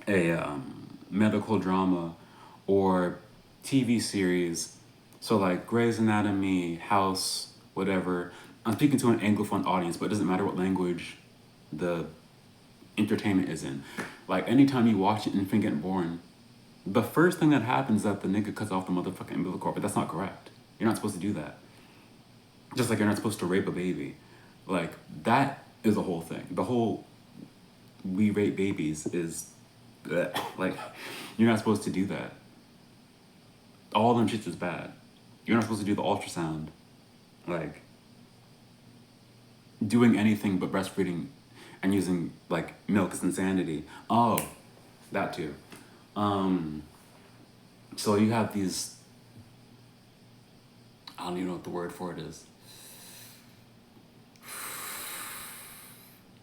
a medical drama or TV series, so like Grey's Anatomy, House, whatever, I'm speaking to an Anglophone audience, but it doesn't matter what language the entertainment is in. Like, anytime you watch an infant get born, the first thing that happens is that the nigga cuts off the motherfucking umbilical cord, but that's not correct. You're not supposed to do that. Just like you're not supposed to rape a baby. Like, that is the whole thing. The whole we rape babies is, like, you're not supposed to do that. All them shits is bad. You're not supposed to do the ultrasound. Like, doing anything but breastfeeding and using, like, milk is insanity. Oh, that too. So you have these, I don't even know what the word for it is.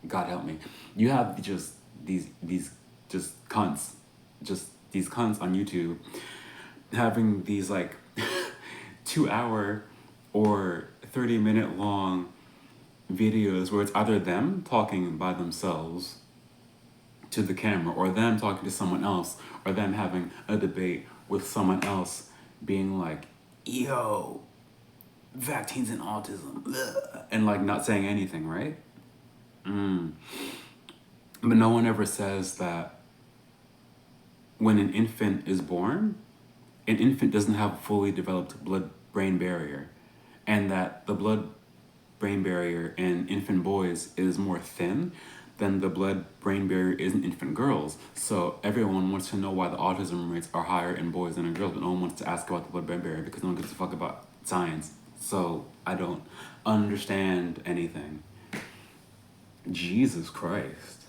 God help me. You have just these just cunts, just these cunts on YouTube having these like 2-hour or 30-minute long videos where it's either them talking by themselves to the camera or them talking to someone else or them having a debate with someone else being like, yo, vaccines and autism, ugh, and like not saying anything, right? But no one ever says that when an infant is born, an infant doesn't have a fully developed blood-brain barrier, and that the blood-brain barrier in infant boys is more thin then the blood-brain barrier is in infant girls. So everyone wants to know why the autism rates are higher in boys than in girls, but no one wants to ask about the blood-brain barrier because no one gives a fuck about science. So I don't understand anything. Jesus Christ.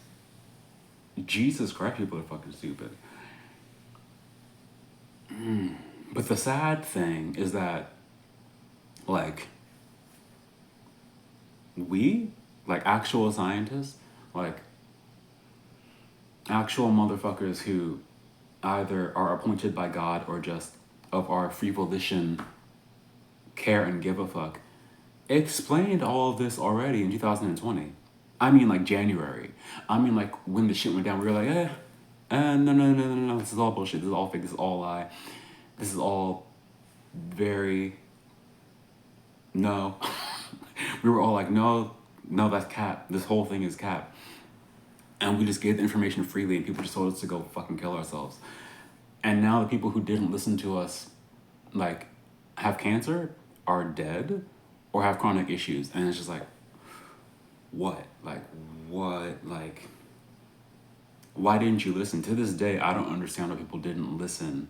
Jesus Christ, people are fucking stupid. But the sad thing is that, like, we, like actual scientists, like actual motherfuckers who either are appointed by God or just of our free volition care and give a fuck, explained all of this already in 2020. I mean, like January. I mean, like when the shit went down, we were like, no, this is all bullshit. This is all fake. This is all lie. This is all very, no. We were all like, no, that's cap. This whole thing is cap. And we just gave the information freely and people just told us to go fucking kill ourselves. And now the people who didn't listen to us, like, have cancer, are dead, or have chronic issues. And it's just like, what? Like, what? Like, why didn't you listen? To this day, I don't understand why people didn't listen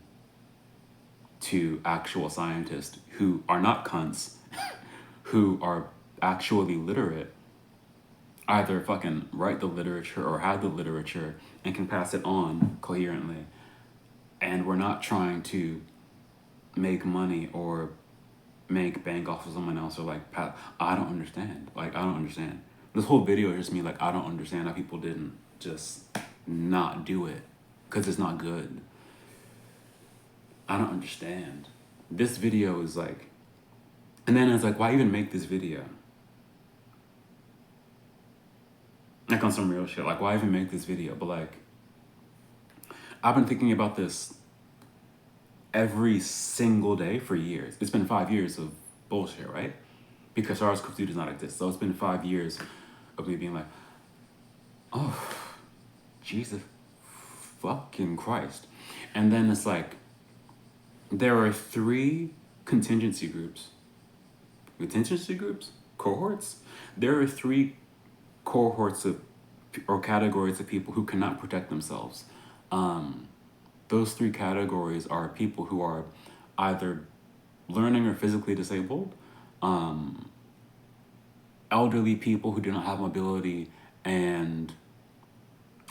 to actual scientists who are not cunts, who are actually literate, either fucking write the literature or have the literature and can pass it on coherently. And we're not trying to make money or make bank off of someone else or like, I don't understand. Like, I don't understand. This whole video is just me like, I don't understand how people didn't just not do it because it's not good. I don't understand. This video is like, and then it's like, why even make this video? Like on some real shit, like why even make this video? But like, I've been thinking about this every single day for years. It's been 5 years of bullshit, right? Because SARS-CoV-2 does not exist. So it's been 5 years of me being like, oh, Jesus fucking Christ. And then it's like, there are 3 contingency groups. Cohorts? There are 3 cohorts of, or categories of people who cannot protect themselves. Those 3 categories are people who are either learning or physically disabled, elderly people who do not have mobility, and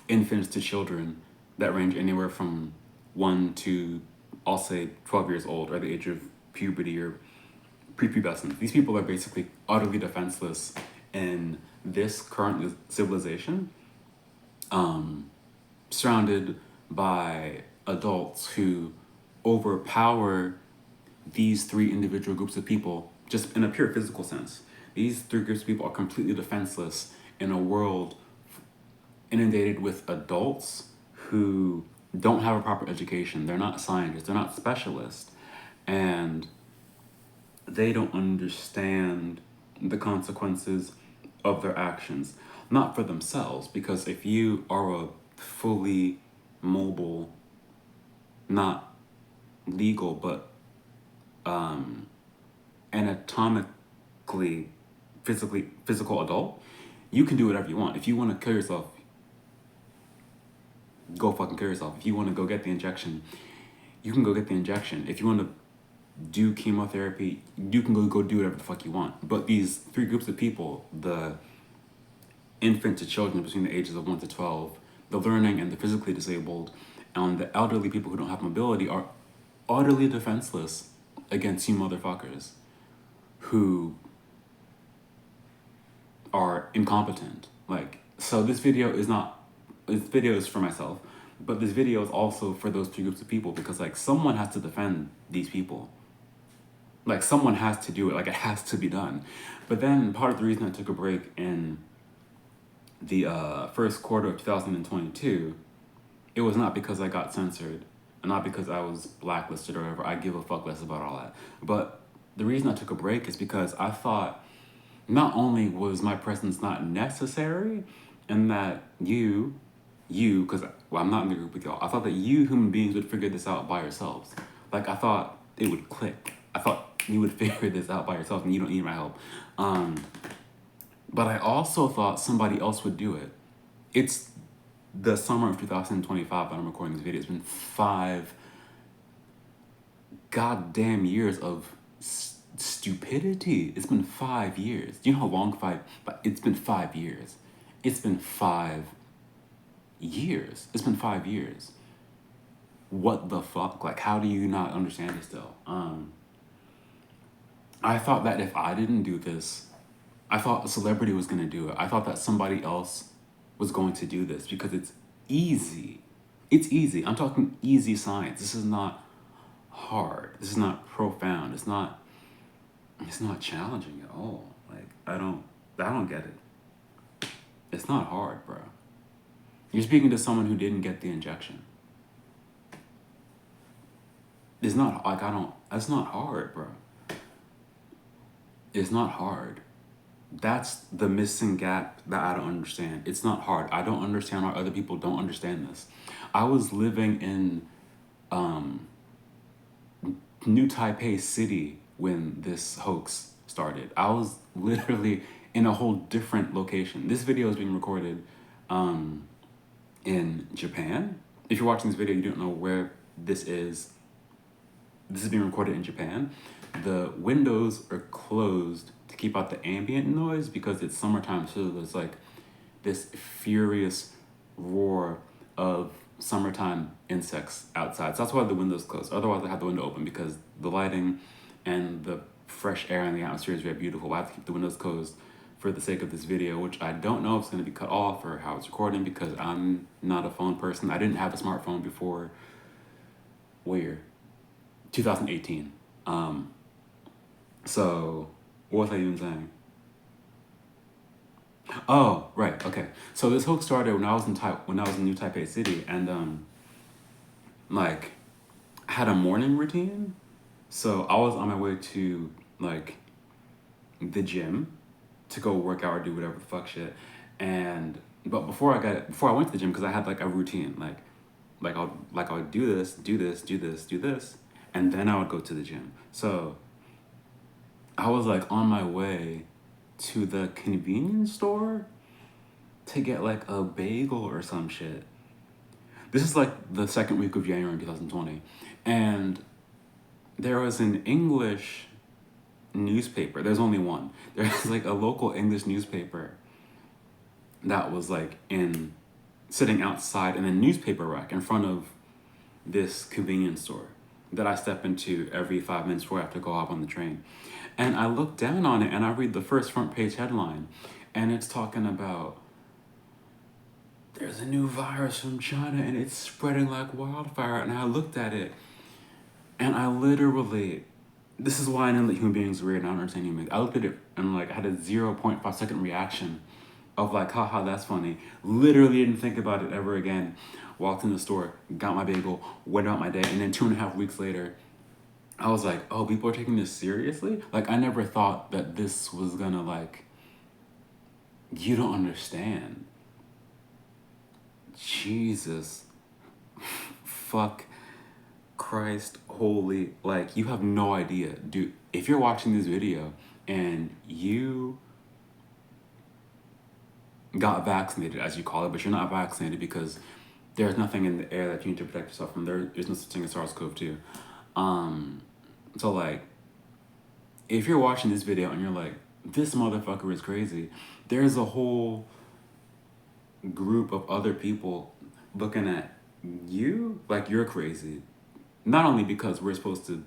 infants to children that range anywhere from 1 to, I'll say, 12 years old, or the age of puberty or prepubescent. These people are basically utterly defenseless in this current civilization, surrounded by adults who overpower these 3 individual groups of people just in a pure physical sense. These 3 groups of people are completely defenseless in a world inundated with adults who don't have a proper education. They're not scientists, they're not specialists, and they don't understand the consequences of their actions. Not for themselves, because if you are a fully mobile, not legal, but anatomically, physical adult, you can do whatever you want. If you want to kill yourself, go fucking kill yourself. If you want to go get the injection, you can go get the injection. If you want to do chemotherapy, you can go do whatever the fuck you want. But these 3 groups of people, the infant to children between the ages of 1 to 12, the learning and the physically disabled, and the elderly people who don't have mobility, are utterly defenseless against you motherfuckers who are incompetent. Like, so this video is for myself, but this video is also for those 3 groups of people, because like someone has to defend these people. Like someone has to do it, like it has to be done. But then part of the reason I took a break in the first quarter of 2022, it was not because I got censored, and not because I was blacklisted or whatever. I give a fuck less about all that. But the reason I took a break is because I thought not only was my presence not necessary, and that you, because I'm not in the group with y'all, I thought that you human beings would figure this out by yourselves. Like, I thought it would click. I thought you would figure this out by yourself and you don't need my help. But I also thought somebody else would do it. It's the summer of 2025 that I'm recording this video. It's been 5 goddamn years of stupidity. It's been 5 years. Do you know how long but it's been 5 years. It's been 5 years. It's been 5 years. What the fuck? Like, how do you not understand it still? I thought that if I didn't do this, I thought a celebrity was gonna do it. I thought that somebody else was going to do this because it's easy. It's easy. I'm talking easy science. This is not hard. This is not profound. It's not challenging at all. Like, I don't get it. It's not hard, bro. You're speaking to someone who didn't get the injection. It's not like that's not hard, bro. It's not hard. That's the missing gap that I don't understand. It's not hard. I don't understand why other people don't understand this. I was living in New Taipei City when this hoax started. I was literally in a whole different location. This video is being recorded in Japan. If you're watching this video, you don't know where this is. This is being recorded in Japan. The windows are closed to keep out the ambient noise because it's summertime, so there's like this furious roar of summertime insects outside. So that's why the window's closed. Otherwise, I have the window open because the lighting and the fresh air in the atmosphere is very beautiful. I have to keep the windows closed for the sake of this video, which I don't know if it's going to be cut off or how it's recording because I'm not a phone person. I didn't have a smartphone before, what year? 2018. So what was I even saying? Oh, right, okay. So this hoax started when I was in New Taipei City, and like I had a morning routine. So I was on my way to like the gym to go work out or do whatever the fuck shit. But before I went to the gym, because I had like a routine, I would do this, and then I would go to the gym. So I was like on my way to the convenience store to get like a bagel or some shit. This is like the second week of January in 2020. And there was an English newspaper. There's only one. There's like a local English newspaper that was like sitting outside in a newspaper rack in front of this convenience store that I step into every 5 minutes before I have to go hop on the train. And I look down on it and I read the first front page headline, and it's talking about there's a new virus from China and it's spreading like wildfire. And I looked at it and I literally, this is why I know that human beings are weird and I don't understand human beings. I looked at it and like I had a 0.5 second reaction of like, haha, that's funny. Literally didn't think about it ever again. Walked in the store, got my bagel, went about my day, and then 2.5 weeks later, I was like, oh, people are taking this seriously? Like, I never thought that this was gonna like, you don't understand. Jesus. Fuck. Christ. Holy. Like, you have no idea. Dude, if you're watching this video and you got vaccinated, as you call it, but you're not vaccinated because there's nothing in the air that you need to protect yourself from. There's no such thing as SARS-CoV-2. So like, if you're watching this video and you're like, this motherfucker is crazy, there's a whole group of other people looking at you like you're crazy. Not only because we're supposed to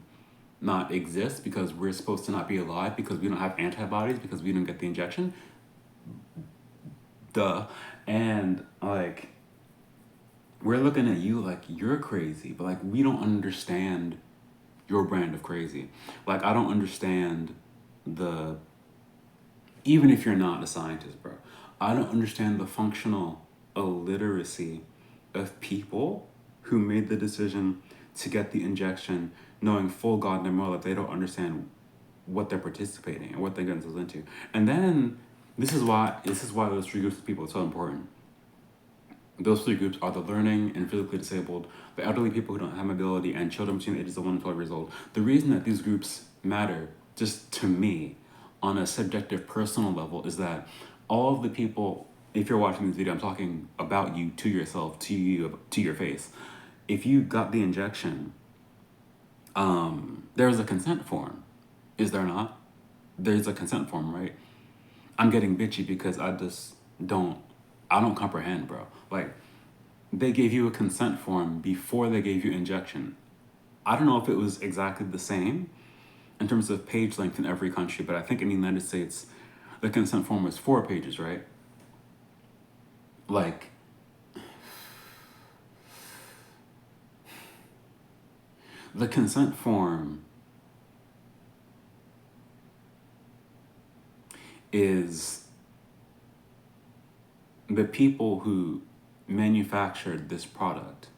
not exist, because we're supposed to not be alive, because we don't have antibodies, because we don't get the injection. Duh. And like, we're looking at you like you're crazy, but like we don't understand your brand of crazy. Like, I don't understand even if you're not a scientist, bro, I don't understand the functional illiteracy of people who made the decision to get the injection knowing full goddamn well that they don't understand what they're participating and what they're getting themselves into. And then this is why those three groups of people are so important. Those three groups are the learning and physically disabled, the elderly people who don't have mobility, and children between the ages of 1 and 12 years old. The reason that these groups matter, just to me, on a subjective personal level, is that all of the people if you're watching this video, I'm talking about you, to yourself, to you, to your face. If you got the injection, there's a consent form, is there not? There's a consent form, right? I'm getting bitchy because I don't comprehend, bro. Like, they gave you a consent form before they gave you injection. I don't know if it was exactly the same in terms of page length in every country, but I think in the United States, the consent form was 4 pages, right? Like, the consent form is the people who manufactured this product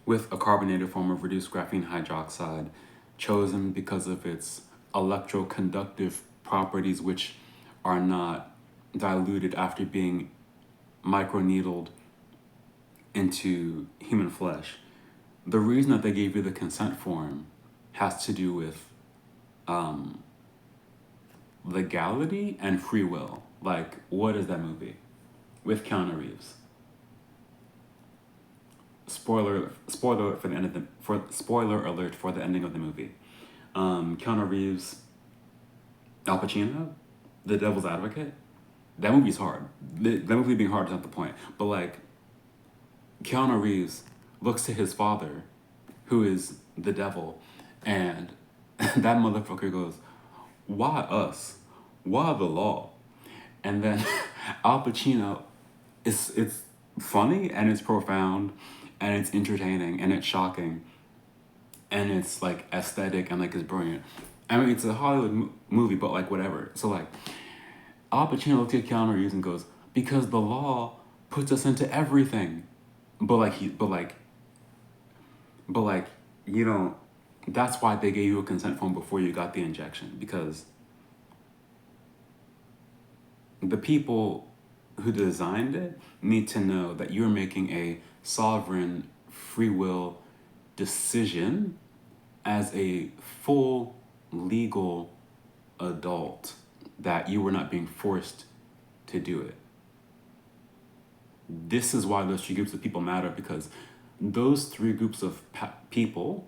with a carbonated form of reduced graphene hydroxide, chosen because of its electroconductive properties, which are not diluted after being microneedled into human flesh. The reason that they gave you the consent form has to do with legality and free will. Like, what is that movie with Keanu Reeves? Spoiler alert for the end of the spoiler alert for the ending of the movie. Keanu Reeves, Al Pacino, The Devil's Advocate. That movie's hard. That movie being hard is not the point. But like, Keanu Reeves looks to his father, who is the devil, and that motherfucker goes, "Why us? Why the law?" And then Al Pacino, it's funny and it's profound and it's entertaining and it's shocking and it's like aesthetic and like it's brilliant. I mean, it's a Hollywood movie, but like whatever. So like, Al Pacino looks at Keanu Reeves and goes, "Because the law puts us into everything," but like you don't. That's why they gave you a consent form before you got the injection, because the people who designed it need to know that you're making a sovereign free will decision as a full legal adult, that you were not being forced to do it. This is why those 3 groups of people matter, because those 3 groups of people,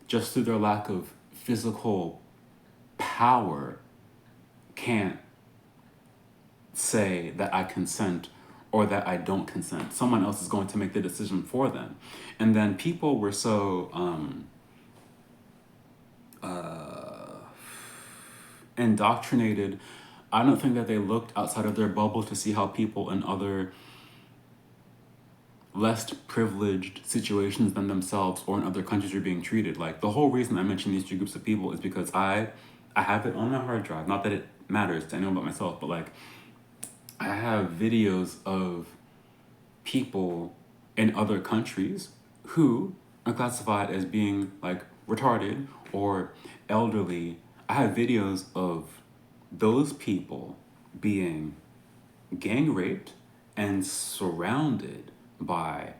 just through their lack of physical power, can't say that I consent or that I don't consent. Someone else is going to make the decision for them. And then people were so indoctrinated. I don't think that they looked outside of their bubble to see how people in other less privileged situations than themselves or in other countries are being treated. Like, the whole reason I mention these 3 groups of people is because I have it on my hard drive. Not that it matters to anyone but myself, but like, I have videos of people in other countries who are classified as being like retarded or elderly. I have videos of those people being gang raped and surrounded by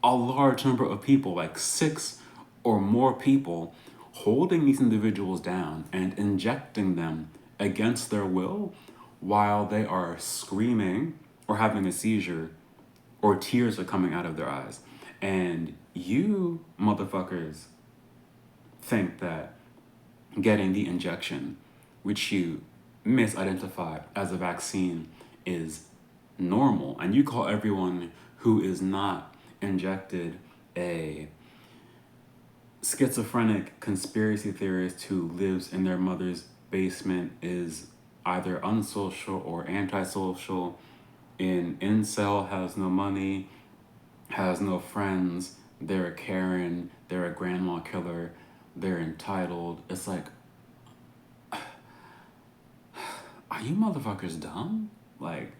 a large number of people, like 6 or more people, holding these individuals down and injecting them against their will while they are screaming or having a seizure or tears are coming out of their eyes. And you motherfuckers think that getting the injection, which you misidentify as a vaccine, is normal. And you call everyone who is not injected a schizophrenic conspiracy theorist who lives in their mother's basement, is either unsocial or antisocial, in incel, has no money, has no friends, they're a Karen, they're a grandma killer, they're entitled. It's like, are you motherfuckers dumb? Like,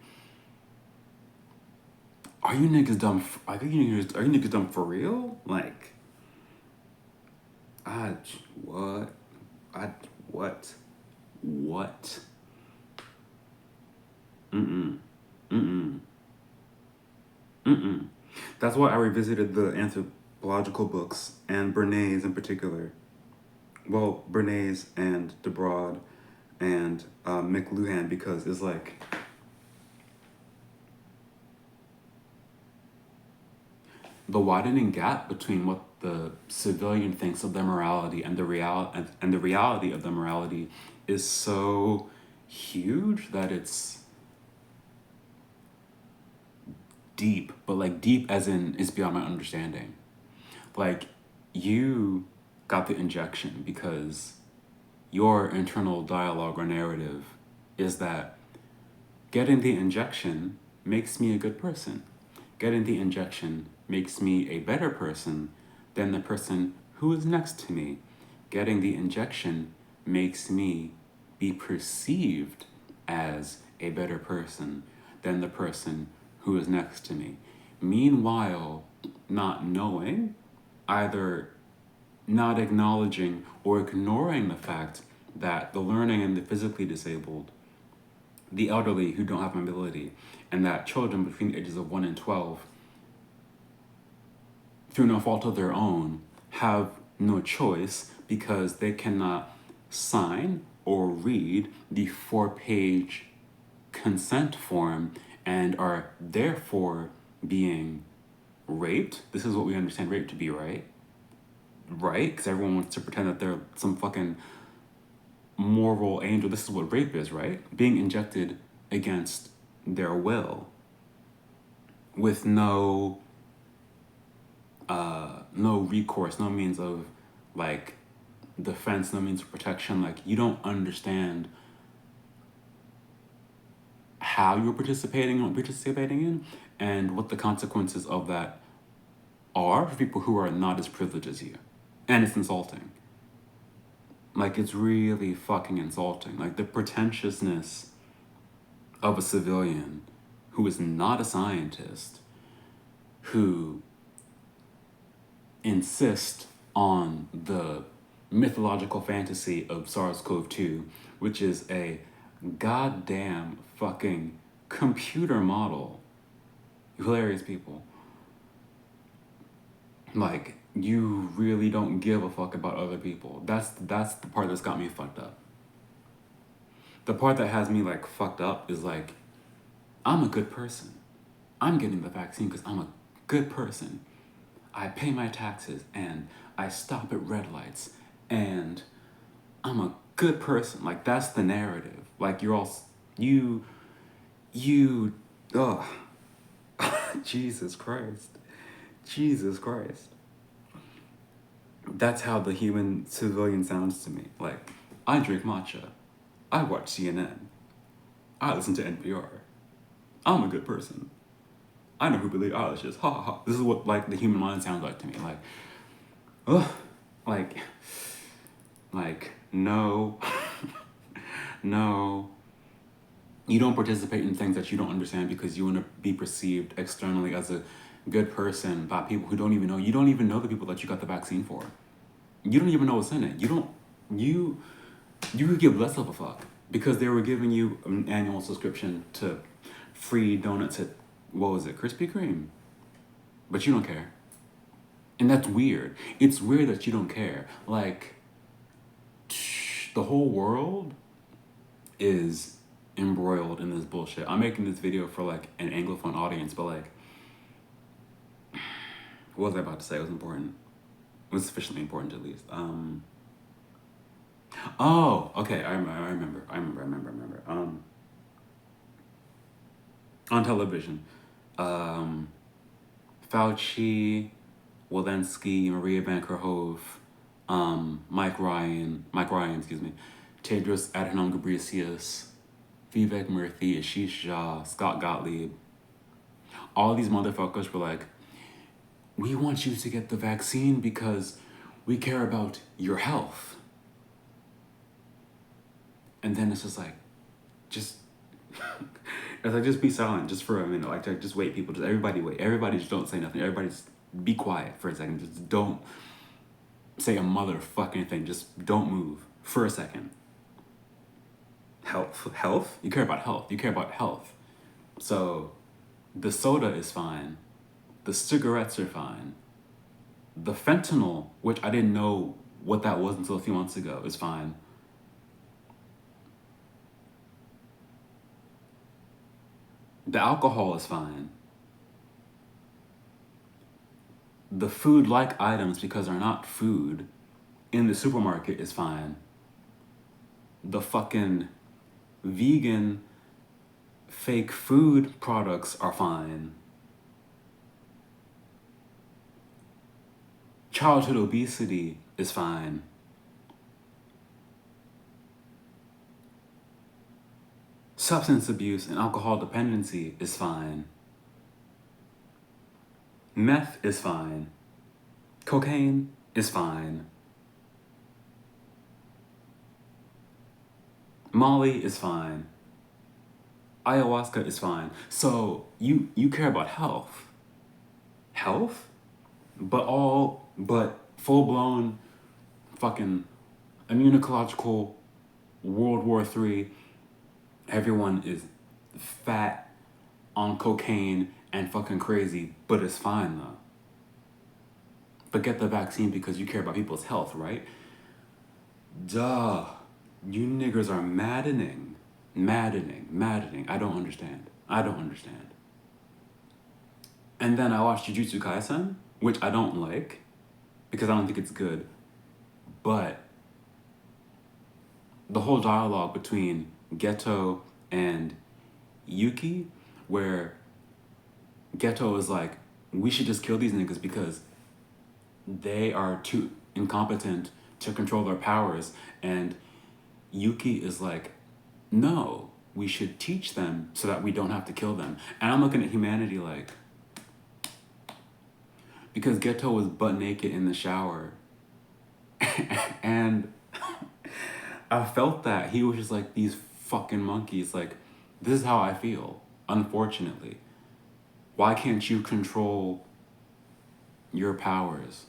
are you niggas dumb? Are you niggas dumb for real? Like, what? What? What? That's why I revisited the anthropological books and Bernays in particular. Well, Bernays and DeBroad and McLuhan, because it's like, the widening gap between what the civilian thinks of their morality and the reality of the morality is so huge that it's deep, but like deep as in it's beyond my understanding. Like, you got the injection because your internal dialogue or narrative is that getting the injection makes me a good person. Getting the injection makes me a better person than the person who is next to me. Getting the injection makes me be perceived as a better person than the person who is next to me. Meanwhile, not knowing, either not acknowledging or ignoring the fact that the learning and the physically disabled, the elderly who don't have mobility, and that children between the ages of 1 and 12, through no fault of their own, have no choice because they cannot sign or read the 4-page consent form and are therefore being raped. This is what we understand rape to be, right? Right? Because everyone wants to pretend that they're some fucking moral angel. This is what rape is, right? Being injected against their will with no recourse, no means of like defense, no means of protection. Like, you don't understand how you're participating in and what the consequences of that are for people who are not as privileged as you. And it's insulting. Like, it's really fucking insulting. Like, the pretentiousness of a civilian who is not a scientist, who insist on the mythological fantasy of SARS-CoV-2, which is a goddamn fucking computer model. Hilarious people. Like, you really don't give a fuck about other people. That's the part that's got me fucked up. The part that has me like fucked up is like, I'm a good person. I'm getting the vaccine because I'm a good person. I pay my taxes and I stop at red lights and I'm a good person. Like, that's the narrative. Like, you're all, ugh. Jesus Christ. Jesus Christ. That's how the human civilian sounds to me. Like, I drink matcha. I watch CNN. I listen to NPR. I'm a good person. I know who Billie Eilish is. Ha ha ha. This is what like the human mind sounds like to me. Like, ugh, like no, no. You don't participate in things that you don't understand because you want to be perceived externally as a good person by people who don't even know. You don't even know the people that you got the vaccine for. You don't even know what's in it. You could give less of a fuck because they were giving you an annual subscription to free donuts at, what was it, Krispy Kreme? But you don't care. And that's weird. It's weird that you don't care. Like, the whole world is embroiled in this bullshit. I'm making this video for like an Anglophone audience, but like, what was I about to say? It was important. It was sufficiently important at least. Oh, okay, I remember. On television, Fauci, Walensky, Maria Van Kerkhove, Mike Ryan, excuse me, Tedros Adhanom Ghebreyesus, Vivek Murthy, Ashish Jha, Scott Gottlieb. All these motherfuckers were like, we want you to get the vaccine because we care about your health. And then it's just like, just, it's like, just be silent just for a minute. Like, just wait, people. Just everybody wait. Everybody just don't say nothing. Everybody just be quiet for a second. Just don't say a motherfucking thing. Just don't move for a second. Health? You care about health. You care about health. So the soda is fine. The cigarettes are fine. The fentanyl, which I didn't know what that was until a few months ago, is fine. The alcohol is fine. the food-like items, because they're not food, in the supermarket is fine. The fucking vegan fake food products are fine. Childhood obesity is fine. Substance abuse and alcohol dependency is fine. Meth is fine. Cocaine is fine. Molly is fine. Ayahuasca is fine. So you care about health. Health? But full-blown fucking immunological World War III, everyone is fat, on cocaine, and fucking crazy, but it's fine though. But get the vaccine because you care about people's health, right? Duh. You niggers are maddening. Maddening. I don't understand. And then I watched Jujutsu Kaisen, which I don't like, because I don't think it's good. But the whole dialogue between Geto and Yuki, where Geto is like, we should just kill these niggas because they are too incompetent to control their powers. And Yuki is like, no, we should teach them so that we don't have to kill them. And I'm looking at humanity like, because Geto was butt naked in the shower. And I felt that. He was just like, these fucking monkeys, like, this is how I feel, unfortunately. Why can't you control your powers?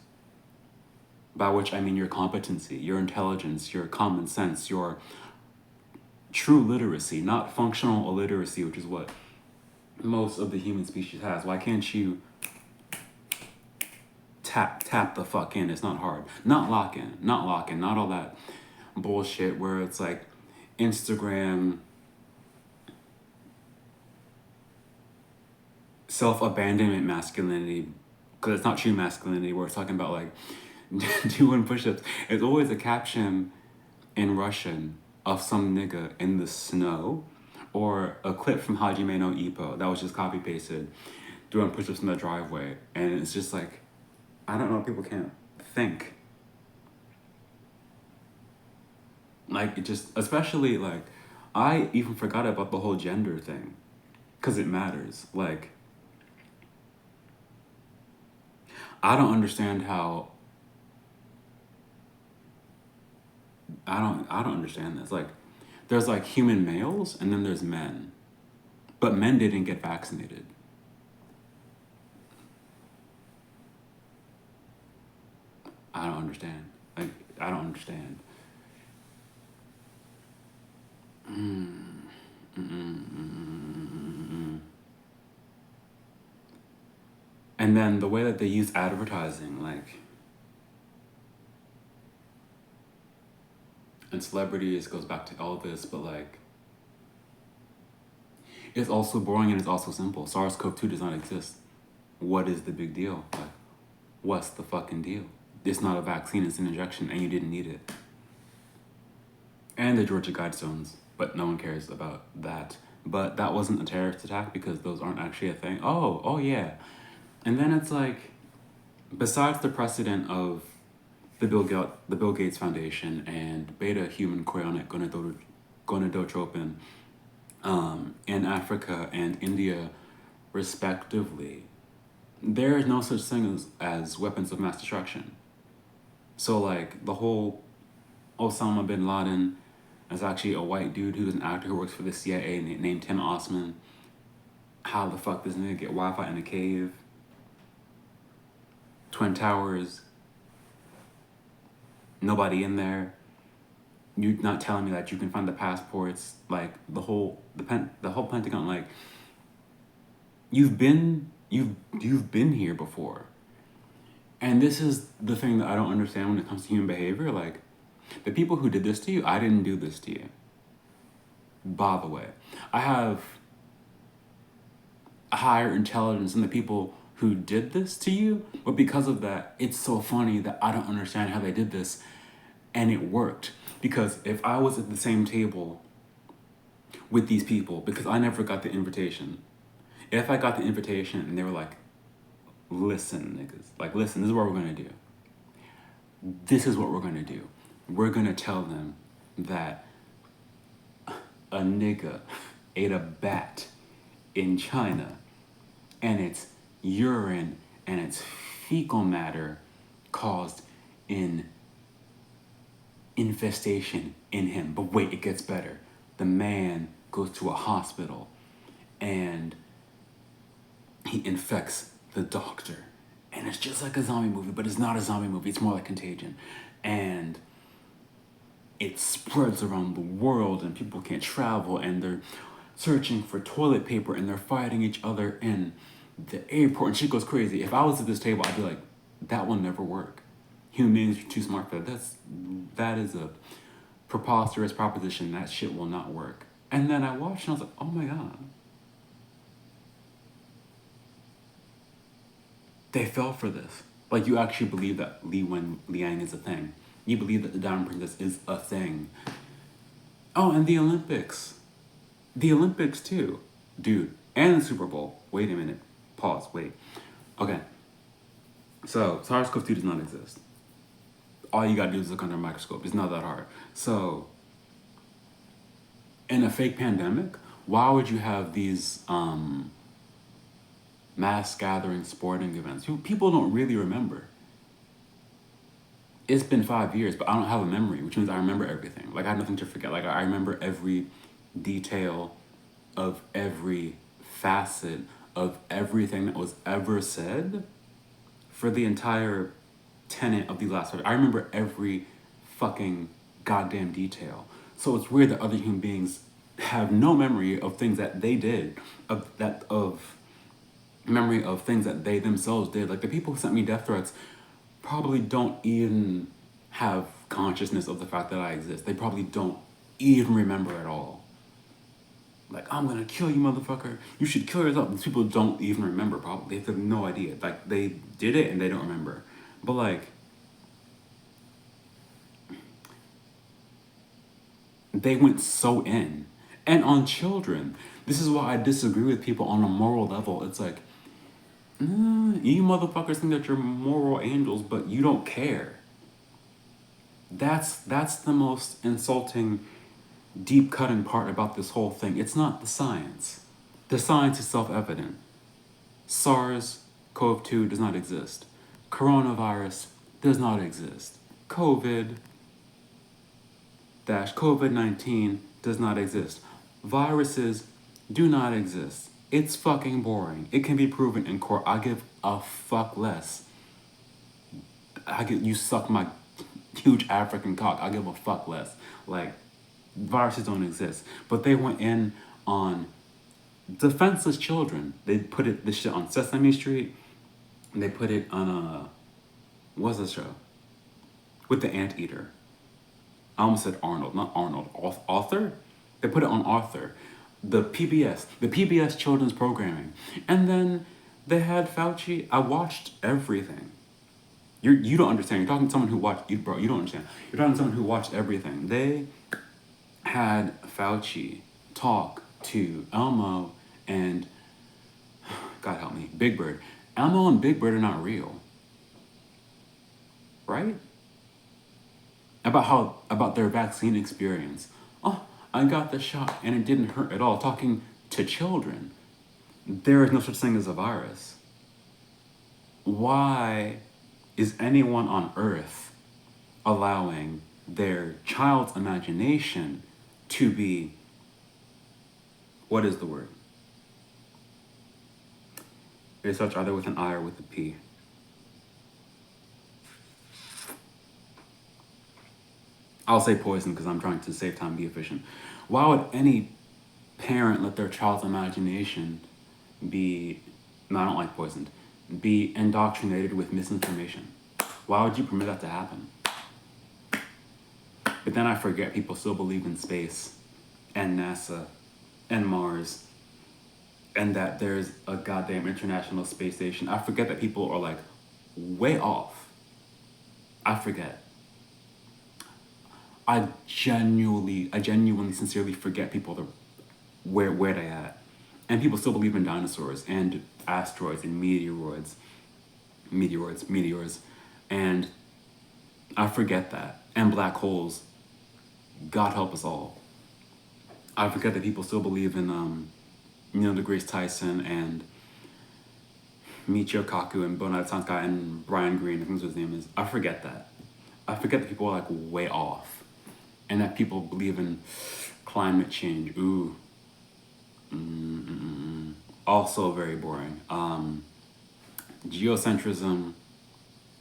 By which I mean your competency, your intelligence, your common sense, your true literacy, not functional illiteracy, which is what most of the human species has. Why can't you tap the fuck in? It's not hard. Not lock in, not all that bullshit where it's like Instagram self-abandonment masculinity, because it's not true masculinity, where it's talking about like doing push-ups. It's always a caption in Russian of some nigga in the snow, or a clip from Hajime no Ippo that was just copy-pasted doing push-ups in the driveway. And it's just like, I don't know, people can't think. Like, it just, especially like, I even forgot about the whole gender thing, because it matters. Like, I don't understand how, I don't understand this. Like, there's like human males and then there's men. But men didn't get vaccinated. I don't understand. Like, I don't understand. And then the way that they use advertising, like, and celebrities goes back to all this, but like, it's also boring and it's also simple. SARS-CoV-2 does not exist. What is the big deal? Like, what's the fucking deal? It's not a vaccine, it's an injection, and you didn't need it. And the Georgia Guidestones, but no one cares about that. But that wasn't a terrorist attack because those aren't actually a thing. Oh yeah. And then it's like, besides the precedent of the Bill Gates Foundation and beta human chorionic gonadotropin in Africa and India, respectively, there is no such thing as weapons of mass destruction. So like, the whole Osama bin Laden is actually a white dude who's an actor who works for the CIA named Tim Osman. How the fuck does nigga get Wi-Fi in a cave? Twin Towers, nobody in there. You're not telling me that you can find the passports, like the whole Pentagon, like, you've been here before. And this is the thing that I don't understand when it comes to human behavior. Like, the people who did this to you, I didn't do this to you. By the way, I have a higher intelligence than the people who did this to you, but because of that, it's so funny that I don't understand how they did this, and it worked. Because if I was at the same table with these people, because I never got the invitation, if I got the invitation and they were like, listen, niggas, like, listen, this is what we're gonna do. This is what we're gonna do. We're gonna tell them that a nigga ate a bat in China, and its urine and its fecal matter caused an infestation in him. But wait, it gets better. The man goes to a hospital and he infects the doctor. And it's just like a zombie movie, but it's not a zombie movie. It's more like Contagion. And it spreads around the world, and people can't travel, and they're searching for toilet paper, and they're fighting each other in the airport, and shit goes crazy. If I was at this table, I'd be like, that will never work. Human beings are too smart for that. That is a preposterous proposition. That shit will not work. And then I watched and I was like, oh my god. They fell for this. Like, you actually believe that Liang is a thing. You believe that the Diamond Princess is a thing. Oh, and the Olympics. The Olympics too. Dude. And the Super Bowl. Wait a minute. Pause. Wait. Okay. So, SARS-CoV-2 does not exist. All you gotta do is look under a microscope. It's not that hard. So, in a fake pandemic, why would you have these mass gathering sporting events? People don't really remember. It's been 5 years, but I don't have a memory, which means I remember everything. Like, I have nothing to forget. Like, I remember every detail of every facet of everything that was ever said for the entire tenet of the last 5 years. I remember every fucking goddamn detail. So it's weird that other human beings have no memory of things that they did, of memory of things that they themselves did. Like, the people who sent me death threats probably don't even have consciousness of the fact that I exist. They probably don't even remember at all. Like, I'm gonna kill you, motherfucker. You should kill yourself. These people don't even remember, probably. They have no idea. Like, they did it and they don't remember. But, like, they went so in. And on children. This is why I disagree with people on a moral level. It's like, you motherfuckers think that you're moral angels, but you don't care. That's the most insulting, deep-cutting part about this whole thing. It's not the science. The science is self-evident. SARS-CoV-2 does not exist. Coronavirus does not exist. COVID-19 does not exist. Viruses do not exist. It's fucking boring. It can be proven in court. I give a fuck less. You suck my huge African cock. I give a fuck less. Like, viruses don't exist. But they went in on defenseless children. They put this shit on Sesame Street. And they put it on what's the show? With the anteater. I almost said Arnold, not Arnold. Arthur? They put it on Arthur. The PBS children's programming. And then they had Fauci. I watched everything. You don't understand. You're talking to someone who watched, bro, you don't understand. You're talking to someone who watched everything. They had Fauci talk to Elmo and, God help me, Big Bird. Elmo and Big Bird are not real. Right? About their vaccine experience. Oh, I got the shot and it didn't hurt at all. Talking to children. There is no such thing as a virus. Why is anyone on Earth allowing their child's imagination to be, what is the word? It starts either with an I or with a P. I'll say poison because I'm trying to save time and be efficient. Why would any parent let their child's imagination be, no, I don't like poisoned, be indoctrinated with misinformation? Why would you permit that to happen? But then I forget people still believe in space and NASA and Mars and that there's a goddamn International Space Station. I forget that people are like way off. I forget. I genuinely, sincerely forget people where they at. And people still believe in dinosaurs and asteroids and meteors. And I forget that. And black holes. God help us all. I forget that people still believe in, Neil deGrasse Tyson and Michio Kaku and Bonai Sankai and Brian Greene, I think that's what his name is. I forget that. I forget that people are like way off. And that people believe in climate change. Ooh. Also very boring. Geocentrism,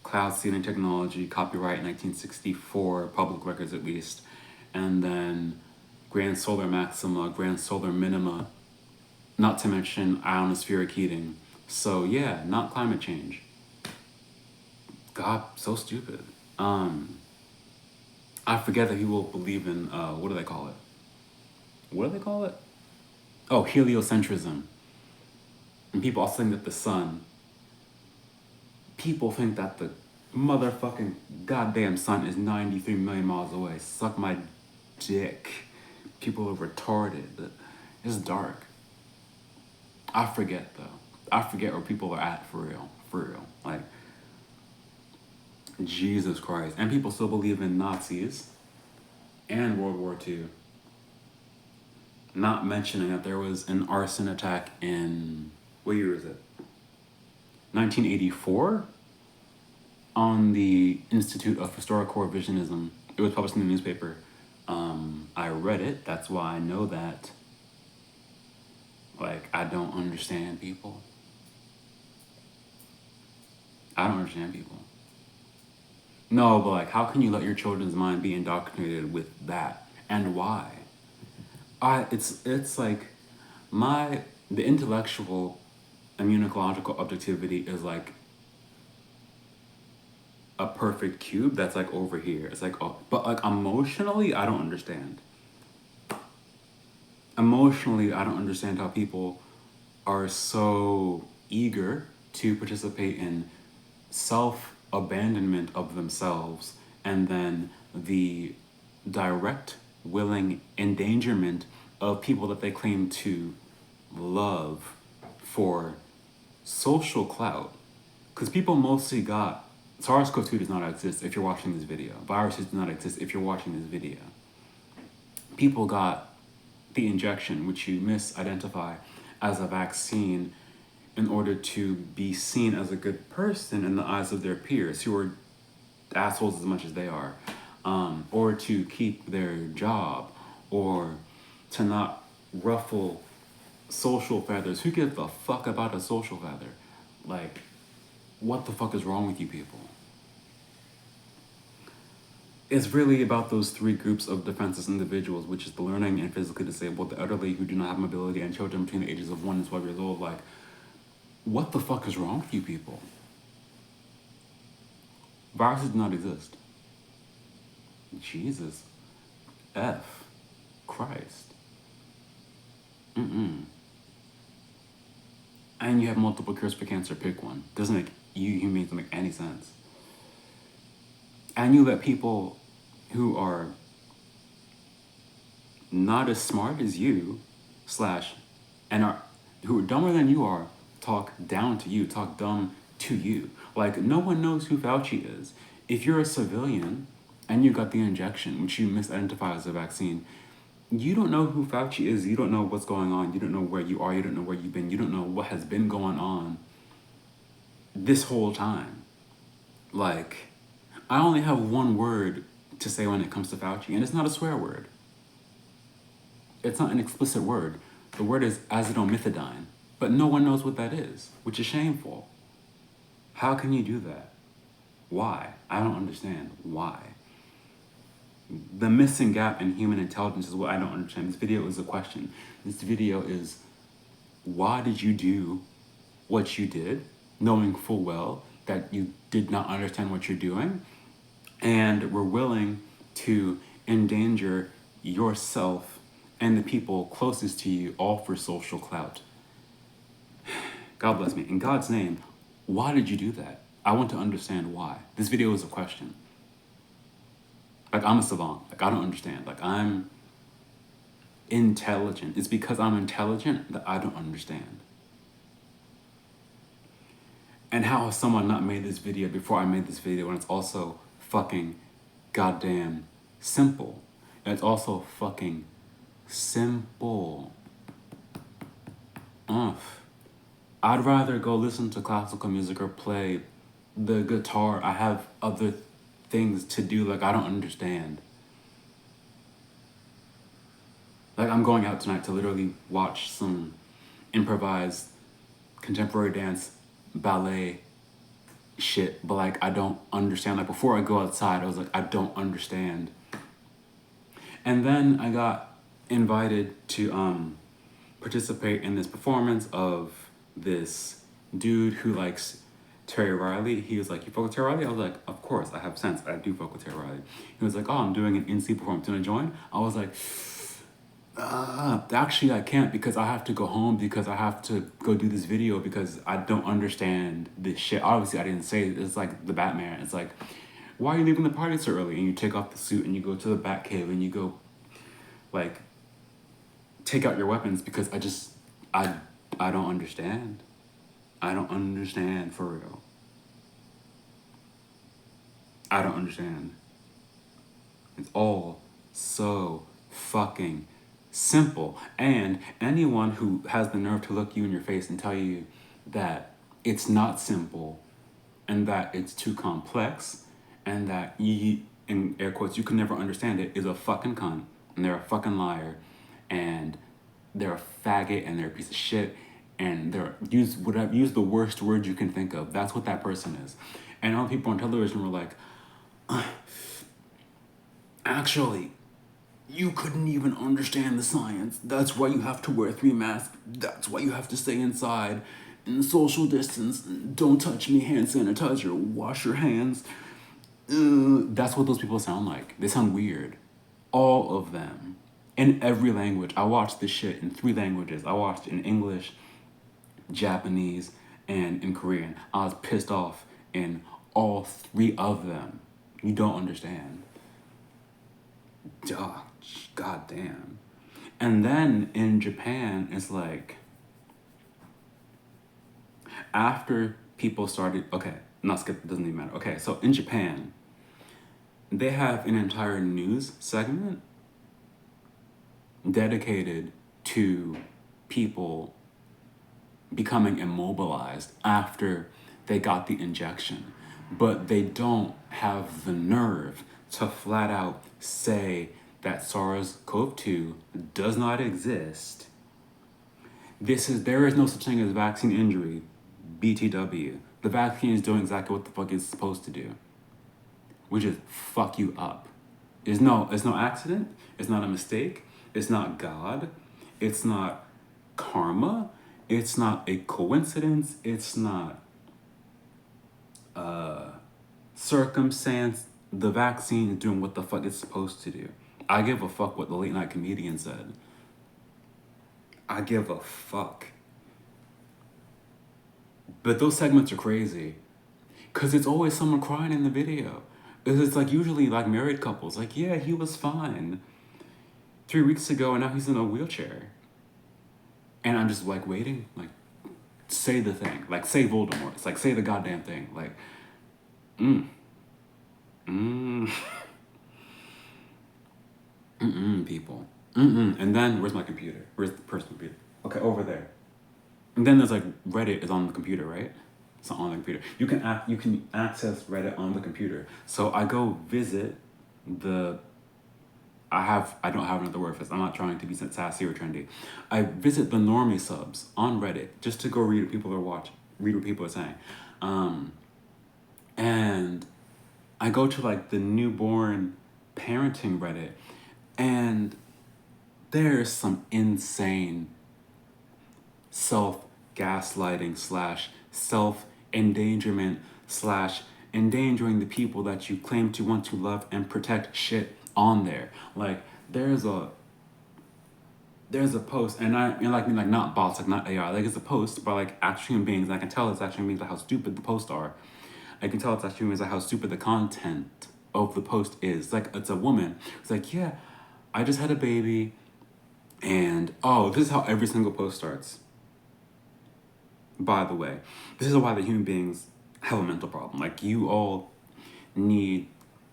cloud seeding technology, copyright 1964, public records at least, and then grand solar maxima, grand solar minima, not to mention ionospheric heating. So yeah, not climate change. God, so stupid. I forget that people believe in, what do they call it? What do they call it? Oh, heliocentrism. And people also think that the sun, people think that the motherfucking goddamn sun is 93 million miles away. Suck my dick. People are retarded. It's dark. I forget though. I forget where people are at for real. For real. Like, Jesus Christ. And people still believe in Nazis and World War II. Not mentioning that there was an arson attack in, what year is it? 1984? On the Institute of Historical Revisionism. It was published in the newspaper. I read it. That's why I know that. Like, I don't understand people. I don't understand people. No, but like, how can you let your children's mind be indoctrinated with that? And why? It's like, the intellectual immunological objectivity is like a perfect cube that's like over here. It's like, oh, but like emotionally, I don't understand. Emotionally, I don't understand how people are so eager to participate in self-abandonment of themselves and then the direct, willing endangerment of people that they claim to love for social clout. Because people mostly got SARS-CoV-2 does not exist if you're watching this video. Viruses do not exist if you're watching this video. People got the injection, which you misidentify as a vaccine in order to be seen as a good person in the eyes of their peers who are assholes as much as they are, or to keep their job, or to not ruffle social feathers. Who gives a fuck about a social feather? Like, what the fuck is wrong with you people? It's really about those three groups of defenseless individuals, which is the learning and physically disabled, the elderly who do not have mobility, and children between the ages of 1 and 12 years old. Like, what the fuck is wrong with you people? Viruses do not exist. Jesus. F. Christ. And you have multiple cures for cancer, pick one. Doesn't make you humans make any sense. And you let people who are not as smart as you, and are who are dumber than you are, talk down to you, talk dumb to you. Like, no one knows who Fauci is. If you're a civilian and you got the injection, which you misidentify as a vaccine, you don't know who Fauci is. You don't know what's going on. You don't know where you are. You don't know where you've been. You don't know what has been going on this whole time. Like, I only have one word to say when it comes to Fauci, and it's not a swear word. It's not an explicit word. The word is azithromycin, but no one knows what that is, which is shameful. How can you do that? Why? I don't understand. Why? The missing gap in human intelligence is what I don't understand. This video is a question. This video is, why did you do what you did, knowing full well that you did not understand what you're doing, and were willing to endanger yourself and the people closest to you, all for social clout? God bless me. In God's name, why did you do that? I want to understand why. This video is a question. Like, I'm a savant. Like, I don't understand. Like, I'm intelligent. It's because I'm intelligent that I don't understand. And how has someone not made this video before I made this video when it's also fucking goddamn simple? And it's also fucking simple. I'd rather go listen to classical music or play the guitar. I have other things to do. Like, I don't understand. Like, I'm going out tonight to literally watch some improvised contemporary dance ballet shit, but like, I don't understand. Like, before I go outside, I was like, I don't understand. And then I got invited to participate in this performance of this dude who likes Terry Riley. He was like, you fuck with Terry Riley? I was like, of course, I have sense. I do fuck with Terry Riley. He was like, oh, I'm doing an in-seat performance. Do you want to join? I was like, actually I can't, because I have to go home, because I have to go do this video, because I don't understand this shit. Obviously I didn't say it. It's like the Batman. It's like, why are you leaving the party so early? And you take off the suit and you go to the Batcave and you go like take out your weapons, because I don't understand. I don't understand, for real. I don't understand. It's all so fucking simple. And anyone who has the nerve to look you in your face and tell you that it's not simple and that it's too complex and that you, in air quotes, you can never understand it, is a fucking cunt, and they're a fucking liar, and they're a faggot, and they're a piece of shit, and use the worst words you can think of. That's what that person is. And all the people on television were like, actually, you couldn't even understand the science. That's why you have to wear 3 masks. That's why you have to stay inside and social distance. Don't touch me, hand sanitizer, wash your hands. That's what those people sound like. They sound weird. All of them. In every language. I watched this shit in 3 languages. I watched in English, Japanese, and in Korean. I was pissed off in all 3 of them. You don't understand. Duh. God damn. And then in Japan, it's like, after people started, okay, not skip, it doesn't even matter. Okay, so in Japan, they have an entire news segment dedicated to people becoming immobilized after they got the injection. But they don't have the nerve to flat out say that SARS-CoV-2 does not exist. There is no such thing as vaccine injury, BTW. The vaccine is doing exactly what the fuck it's supposed to do, which is fuck you up. It's no accident. It's not a mistake. It's not God. It's not karma. It's not a coincidence. It's not circumstance. The vaccine is doing what the fuck it's supposed to do. I give a fuck what the late night comedian said. I give a fuck. But those segments are crazy, because it's always someone crying in the video. It's like usually like married couples. Like, yeah, he was fine 3 weeks ago and now he's in a wheelchair. And I'm just like waiting, like, say the thing. Like, say Voldemort. It's like, say the goddamn thing. Like, people. And then, where's my computer? Where's the personal computer? Okay, over there. And then there's like, Reddit is on the computer, right? It's not on the computer. You can access Reddit on the computer. So I go visit I don't have another word for this. I'm not trying to be sassy or trendy. I visit the normie subs on Reddit just to go read what people are saying. And I go to like the newborn parenting Reddit, and there's some insane self-gaslighting / self-endangerment / endangering the people that you claim to want to love and protect shit on there. Like, there's a there's a post, and like not bots, like not AI, like it's a post by like actual human beings. And I can tell it's actually human beings, like how stupid the posts are. I can tell it's actually human beings, like how stupid the content of the post is. Like it's a woman. It's like, yeah, I just had a baby, and oh, this is how every single post starts. By the way, this is why the human beings have a mental problem. Like you all need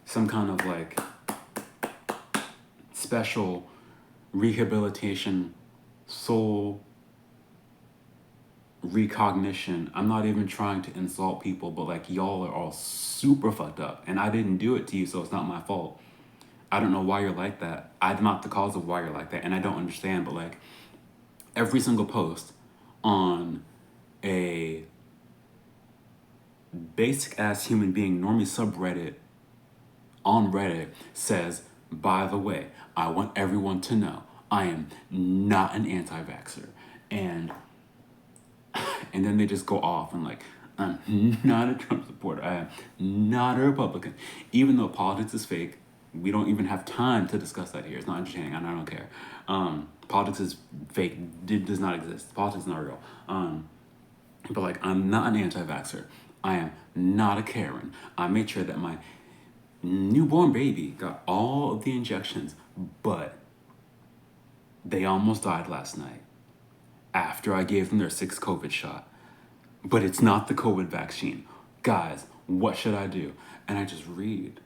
some kind of like special rehabilitation, soul recognition. I'm not even trying to insult people, but like y'all are all super fucked up, and I didn't do it to you, so it's not my fault. I don't know why you're like that. I'm not the cause of why you're like that, and I don't understand. But like every single post on a basic ass human being normie subreddit on Reddit says, by the way, I want everyone to know I am not an anti-vaxxer. And then they just go off and like, I'm not a Trump supporter. I am not a Republican. Even though politics is fake, we don't even have time to discuss that here. It's not entertaining, and I don't care. Politics is fake. It does not exist. Politics is not real. But like, I'm not an anti-vaxxer. I am not a Karen. I made sure that my newborn baby got all of the injections, but they almost died last night after I gave them their 6th COVID shot. But it's not the COVID vaccine. Guys, what should I do? And I just read.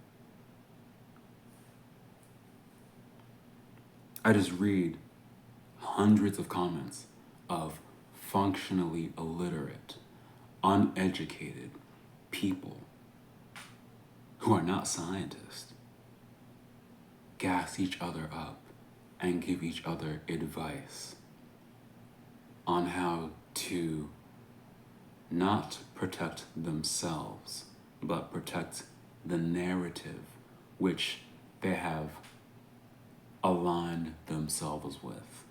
Hundreds of comments of functionally illiterate, uneducated people who are not scientists gas each other up and give each other advice on how to not protect themselves, but protect the narrative which they have aligned themselves with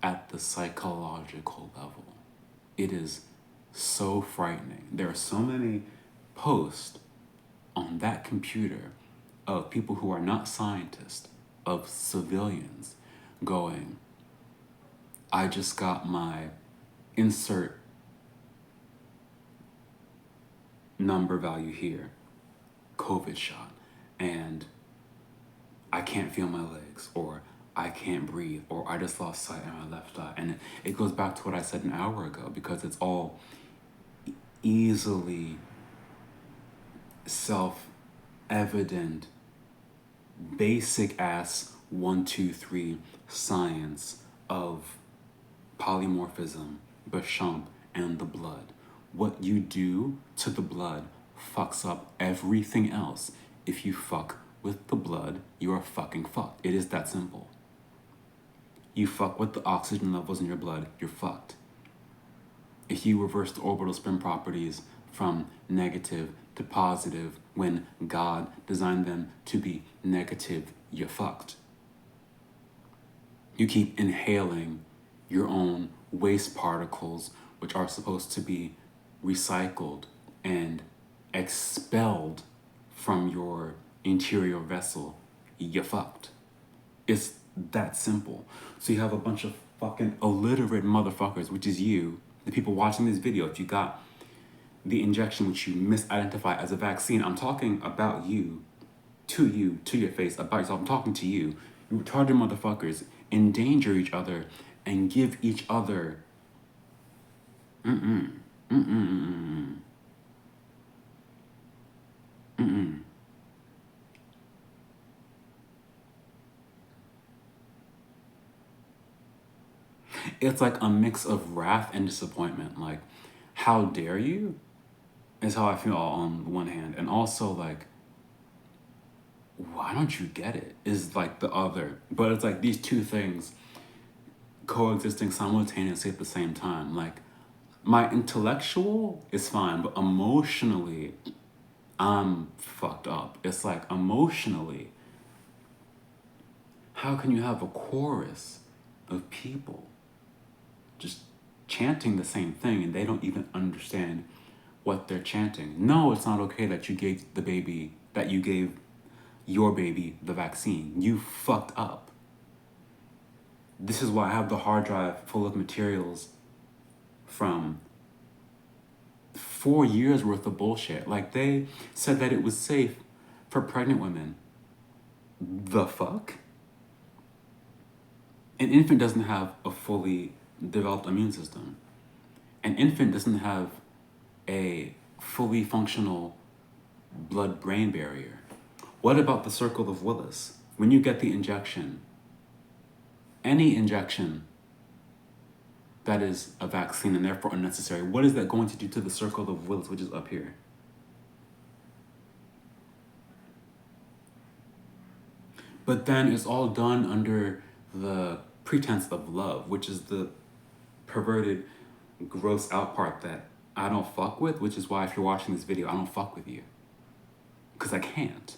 at the psychological level. It is so frightening. There are so many posts on that computer of people who are not scientists, of civilians, going, I just got my insert number value here, COVID shot, and I can't feel my legs, or I can't breathe, or I just lost sight in my left eye. And it goes back to what I said an hour ago, because it's all easily self-evident, basic ass 1, 2, 3 science of polymorphism, Béchamp, and the blood. What you do to the blood fucks up everything else. If you fuck with the blood, you are fucking fucked. It is that simple. You fuck with the oxygen levels in your blood, you're fucked. If you reverse the orbital spin properties from negative to positive when God designed them to be negative, you're fucked. You keep inhaling your own waste particles, which are supposed to be recycled and expelled from your interior vessel, you're fucked. It's that simple. So you have a bunch of fucking illiterate motherfuckers, which is you, the people watching this video. If you got the injection which you misidentify as a vaccine, I'm talking about you, to your face, about yourself. I'm talking to you. You retarded motherfuckers endanger each other and give each other It's like a mix of wrath and disappointment. Like, how dare you? Is how I feel on one hand. And also, like, why don't you get it? Is like the other. But it's like these two things coexisting simultaneously at the same time. Like, my intellectual is fine, but emotionally, I'm fucked up. It's like, emotionally, how can you have a chorus of people just chanting the same thing and they don't even understand what they're chanting? No, it's not okay that you gave your baby the vaccine. You fucked up. This is why I have the hard drive full of materials from 4 years worth of bullshit. Like, they said that it was safe for pregnant women. The fuck? An infant doesn't have a fully developed immune system. An infant doesn't have a fully functional blood-brain barrier. What about the circle of Willis? When you get the injection, any injection that is a vaccine and therefore unnecessary, what is that going to do to the circle of Willis, which is up here? But then it's all done under the pretense of love, which is the perverted, gross out part that I don't fuck with, which is why if you're watching this video, I don't fuck with you. Because I can't.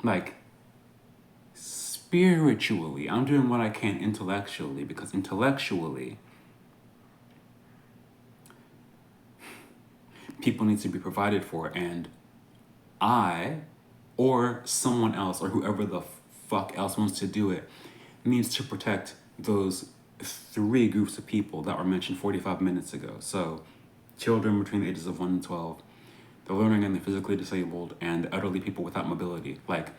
Like, spiritually, I'm doing what I can intellectually, because intellectually, people need to be provided for, and I, or someone else, or whoever the fuck else wants to do it, needs to protect those 3 groups of people that were mentioned 45 minutes ago. So, children between the ages of 1 and 12, the learning and the physically disabled, and the elderly people without mobility. Like,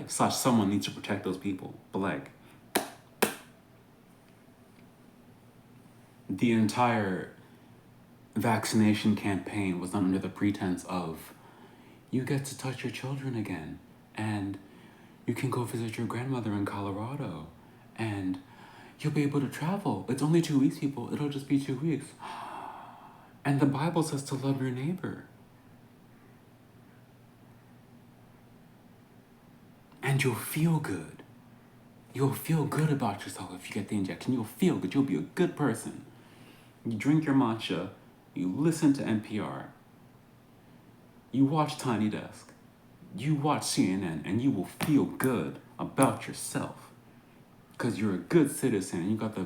someone needs to protect those people. But like, the entire vaccination campaign was done under the pretense of, you get to touch your children again, and you can go visit your grandmother in Colorado, and you'll be able to travel. It's only 2 weeks, people. It'll just be 2 weeks. And the Bible says to love your neighbor. And you'll feel good. You'll feel good about yourself if you get the injection. You'll feel good. You'll be a good person. You drink your matcha. You listen to NPR. You watch Tiny Desk. You watch CNN, and you will feel good about yourself. Because you're a good citizen, and you got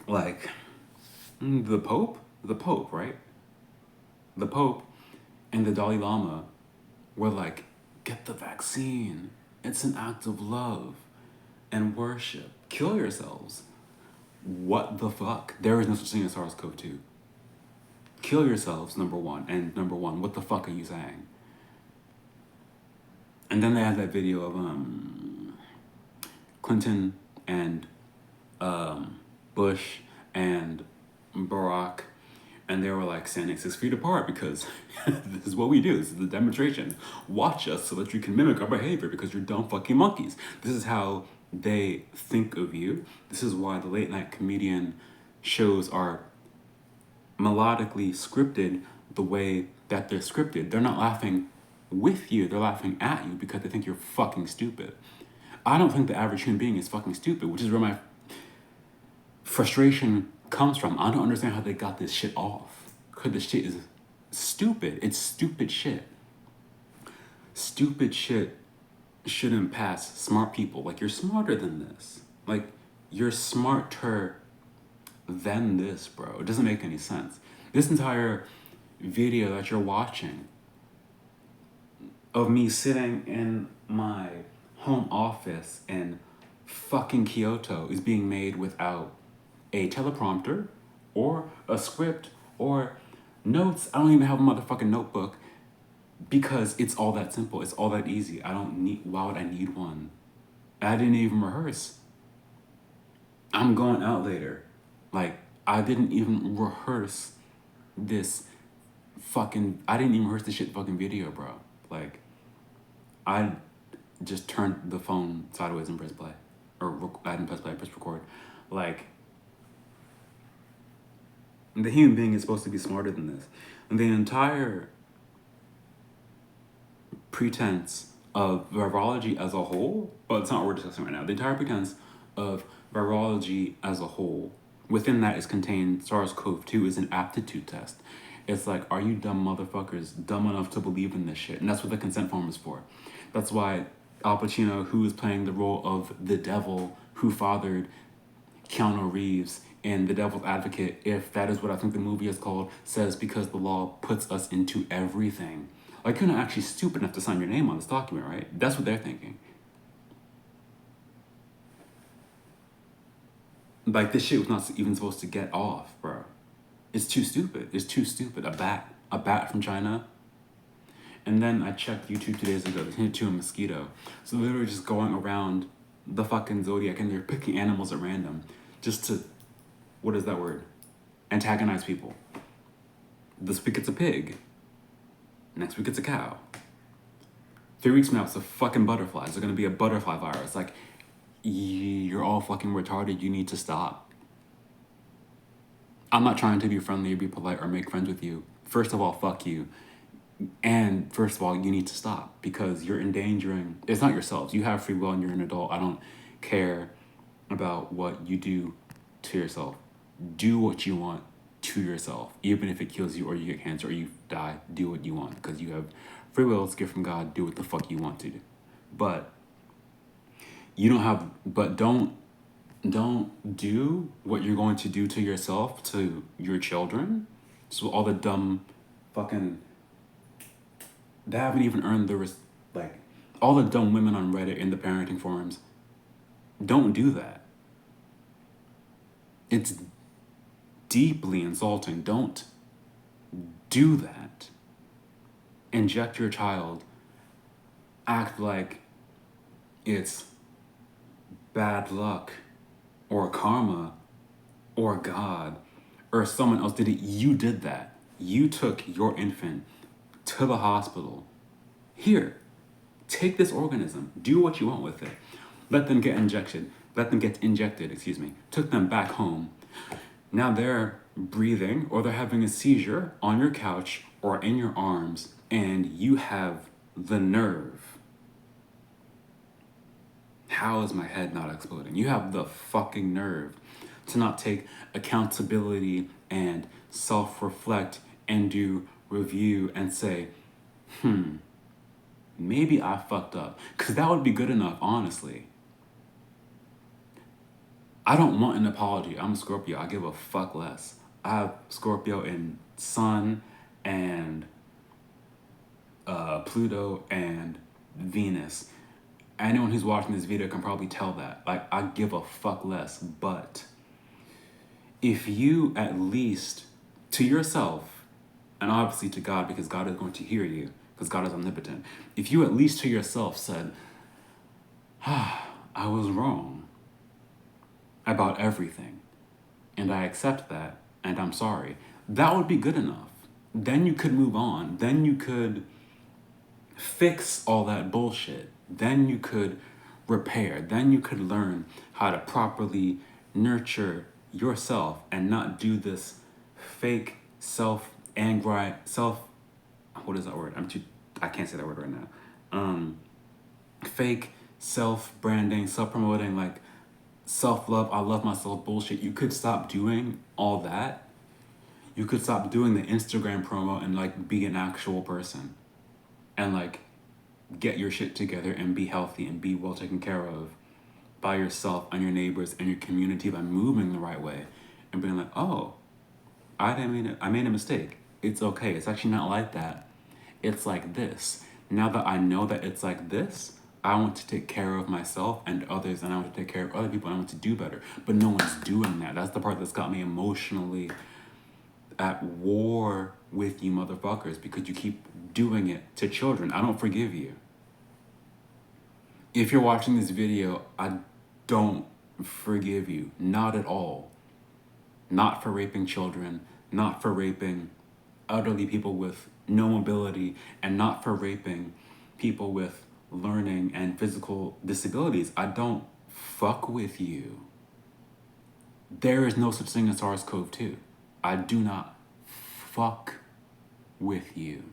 like, the Pope, right? The Pope and the Dalai Lama were like, get the vaccine. It's an act of love and worship. Kill yourselves. What the fuck? There is no such thing as SARS-CoV-2. Kill yourselves, number one. And number one, what the fuck are you saying? And then they had that video of Clinton and Bush and Barack, and they were like standing 6 feet apart because this is what we do. This is the demonstration. Watch us so that you can mimic our behavior because you're dumb fucking monkeys. This is how they think of you. This is why the late night comedian shows are melodically scripted the way that they're scripted. They're not laughing with you, they're laughing at you because they think you're fucking stupid. I don't think the average human being is fucking stupid, which is where my frustration comes from. I don't understand how they got this shit off. Because this shit is stupid. It's stupid shit. Stupid shit shouldn't pass smart people. Like, you're smarter than this. Like, you're smarter than this, bro. It doesn't make any sense. This entire video that you're watching of me sitting in my home office in fucking Kyoto is being made without a teleprompter or a script or notes. I don't even have a motherfucking notebook because it's all that simple. It's all that easy. Why would I need one? I didn't even rehearse. I'm going out later. Like, I didn't even rehearse this shit fucking video, bro. Like, I just turned the phone sideways and pressed play. I didn't press play, I pressed record. Like, the human being is supposed to be smarter than this. And the entire pretense of virology as a whole, but it's not what we're discussing right now. The entire pretense of virology as a whole, within that is contained SARS-CoV-2 is an aptitude test. It's like, are you dumb motherfuckers dumb enough to believe in this shit? And that's what the consent form is for. That's why Al Pacino, who is playing the role of the devil who fathered Keanu Reeves in The Devil's Advocate, if that is what I think the movie is called, says because the law puts us into everything. Like, you're not actually stupid enough to sign your name on this document, right? That's what they're thinking. Like, this shit was not even supposed to get off, bro. It's too stupid. It's too stupid. A bat from China. And then I checked YouTube 2 days ago. They hit to a mosquito. So they were just going around the fucking zodiac and they're picking animals at random just to, what is that word? Antagonize people. This week it's a pig. Next week it's a cow. 3 weeks from now it's a fucking butterflies. There's gonna be a butterfly virus. Like, you're all fucking retarded. You need to stop. I'm not trying to be friendly or be polite or make friends with you. First of all, fuck you. And first of all, you need to stop because you're endangering, it's not yourselves. You have free will and you're an adult. I don't care about what you do to yourself. Do what you want to yourself. Even if it kills you or you get cancer or you die, do what you want because you have free will. It's a gift from God. Do what the fuck you want to do. But don't do what you're going to do to yourself to your children. So all the dumb fucking, they haven't even earned the like all the dumb women on Reddit in the parenting forums. Don't do that. It's deeply insulting. Don't do that. Inject your child. Act like it's bad luck or karma or God or someone else did it. You did that. You took your infant to the hospital. Here, take this organism. Do what you want with it. Let them get injected. Took them back home. Now they're breathing or they're having a seizure on your couch or in your arms, and you have the nerve. How is my head not exploding? You have the fucking nerve to not take accountability and self-reflect and do review and say, maybe I fucked up. Because that would be good enough, honestly. I don't want an apology. I'm a Scorpio. I give a fuck less. I have Scorpio in Sun and Pluto and Venus. Anyone who's watching this video can probably tell that. Like, I give a fuck less. But if you at least, to yourself, and obviously to God, because God is going to hear you, because God is omnipotent. If you at least to yourself said, I was wrong about everything, and I accept that, and I'm sorry, that would be good enough. Then you could move on. Then you could fix all that bullshit. Then you could repair. Then you could learn how to properly nurture yourself and not do this fake what is that word? I can't say that word right now. Fake self-branding, self-promoting, like self-love, I love myself bullshit. You could stop doing all that. You could stop doing the Instagram promo and like be an actual person. And like get your shit together and be healthy and be well taken care of by yourself and your neighbors and your community by moving the right way and being like, oh, I made a mistake. It's okay. It's actually not like that. It's like this. Now that I know that it's like this, I want to take care of myself and others, and I want to take care of other people, and I want to do better. But no one's doing that. That's the part that's got me emotionally at war with you motherfuckers, because you keep doing it to children. I don't forgive you. If you're watching this video, I don't forgive you. Not at all. Not for raping children, not for raping elderly people with no mobility, and not for raping people with learning and physical disabilities. I don't fuck with you. There is no such thing as SARS-CoV-2. I do not fuck with you.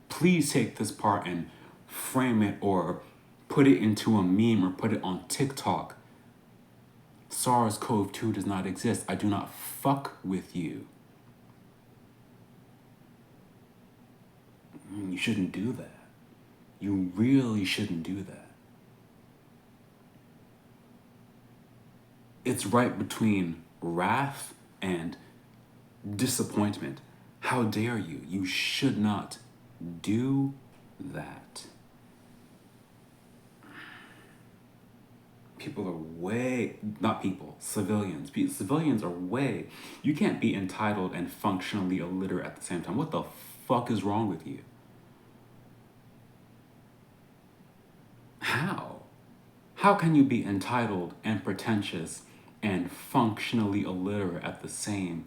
Please take this part and frame it or put it into a meme or put it on TikTok. SARS-CoV-2 does not exist. I do not fuck with you. You shouldn't do that. You really shouldn't do that. It's right between wrath and disappointment. How dare you? You should not do that. People are way, not people, civilians. Civilians are way, you can't be entitled and functionally illiterate at the same time. What the fuck is wrong with you? How? How can you be entitled and pretentious and functionally illiterate at the same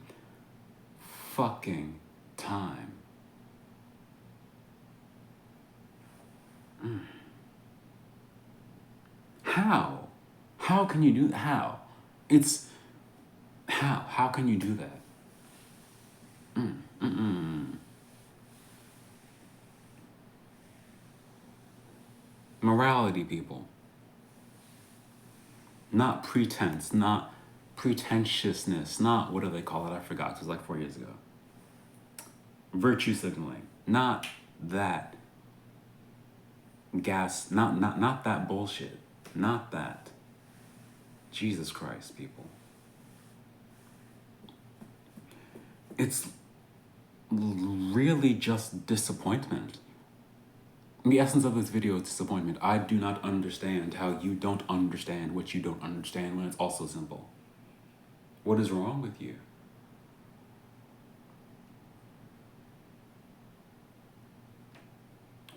fucking time? How? How can you do that? How? It's how? How can you do that? Morality, people. Not pretense, not pretentiousness, not what do they call it? I forgot. It was like 4 years ago. Virtue signaling. Not that gas, not that bullshit. Not that. Jesus Christ, people. It's really just disappointment. The essence of this video is disappointment. I do not understand how you don't understand what you don't understand when it's also simple. What is wrong with you?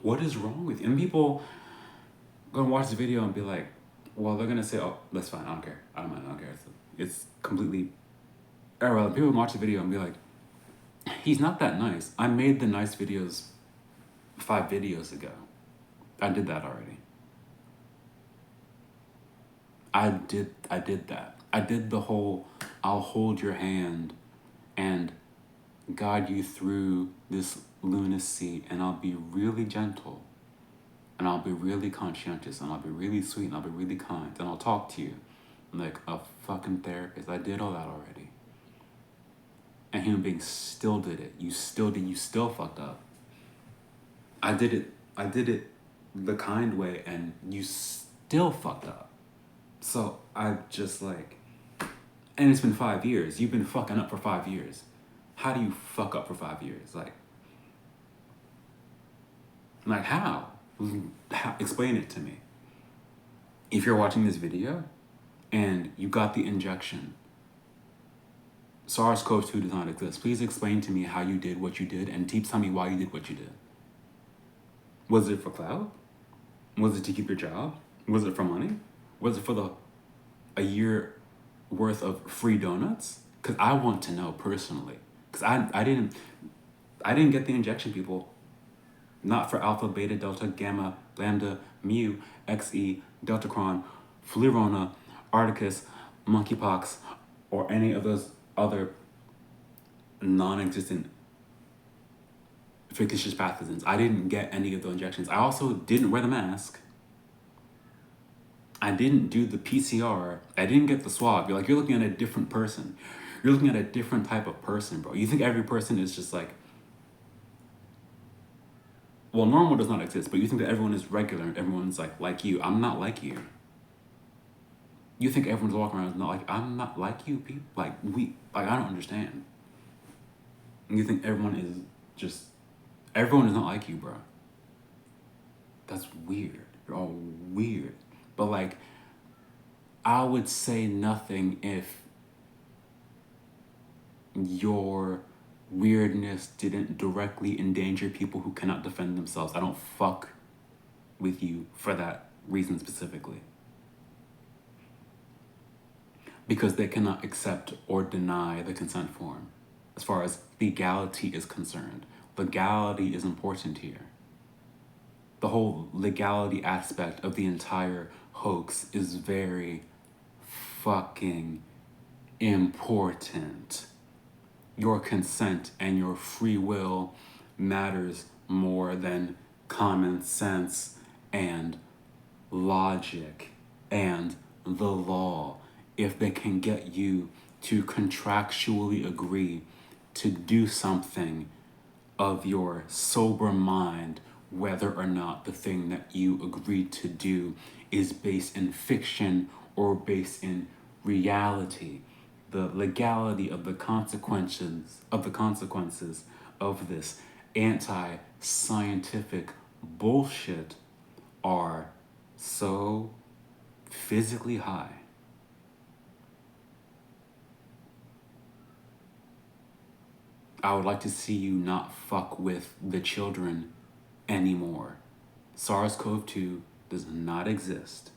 What is wrong with you? And people gonna watch the video and be like, well, they're gonna say, oh, that's fine, I don't care. I don't mind, I don't care. It's completely, or well, people watch the video and be like, he's not that nice. I made the nice videos 5 videos ago. I did that already. I did that. I did the whole, I'll hold your hand and guide you through this lunacy, and I'll be really gentle, and I'll be really conscientious, and I'll be really sweet, and I'll be really kind, and I'll talk to you like a fucking therapist. I did all that already. And human beings still did it. You still fucked up. I did it the kind way, and you still fucked up. So I just like, and it's been 5 years. You've been fucking up for 5 years. How do you fuck up for 5 years? Like how? Explain it to me. If you're watching this video and you got the injection, SARS-CoV-2 does not exist. Please explain to me how you did what you did, and tell me why you did what you did. Was it for clout? Was it to keep your job? Was it for money? Was it for a year worth of free donuts? Because I want to know personally. Because I didn't get the injection, people. Not for alpha, beta, delta, gamma, lambda, mu, xe, deltacron, flurona, articus, monkeypox, or any of those other non-existent fictitious pathogens. I didn't get any of those injections. I also didn't wear the mask. I didn't do the PCR. I didn't get the swab. You're looking at a different person. You're looking at a different type of person, bro. You think every person is just like, well, normal does not exist, but you think that everyone is regular and everyone's like you. I'm not like you. You think everyone's walking around not like, I'm not like you, people. I don't understand. You think everyone is not like you, bro. That's weird. You're all weird. But I would say nothing if your weirdness didn't directly endanger people who cannot defend themselves. I don't fuck with you for that reason specifically. Because they cannot accept or deny the consent form. As far as legality is concerned, legality is important here. The whole legality aspect of the entire hoax is very fucking important. Your consent and your free will matters more than common sense and logic and the law. If they can get you to contractually agree to do something of your sober mind, whether or not the thing that you agreed to do is based in fiction or based in reality, the legality of the consequences of this scientific bullshit are so physically high. I would like to see you not fuck with the children anymore. SARS-CoV-2 does not exist.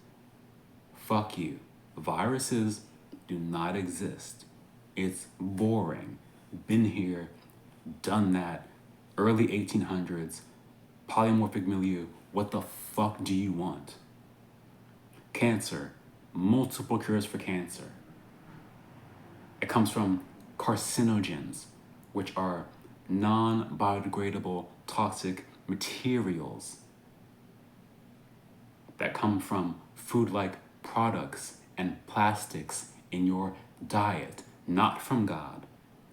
Fuck you. Viruses do not exist. It's boring. Been here, done that. Early 1800s, polymorphic milieu. What the fuck do you want? Cancer. Multiple cures for cancer. It comes from carcinogens, which are non-biodegradable toxic materials that come from food-like products and plastics in your diet, not from God.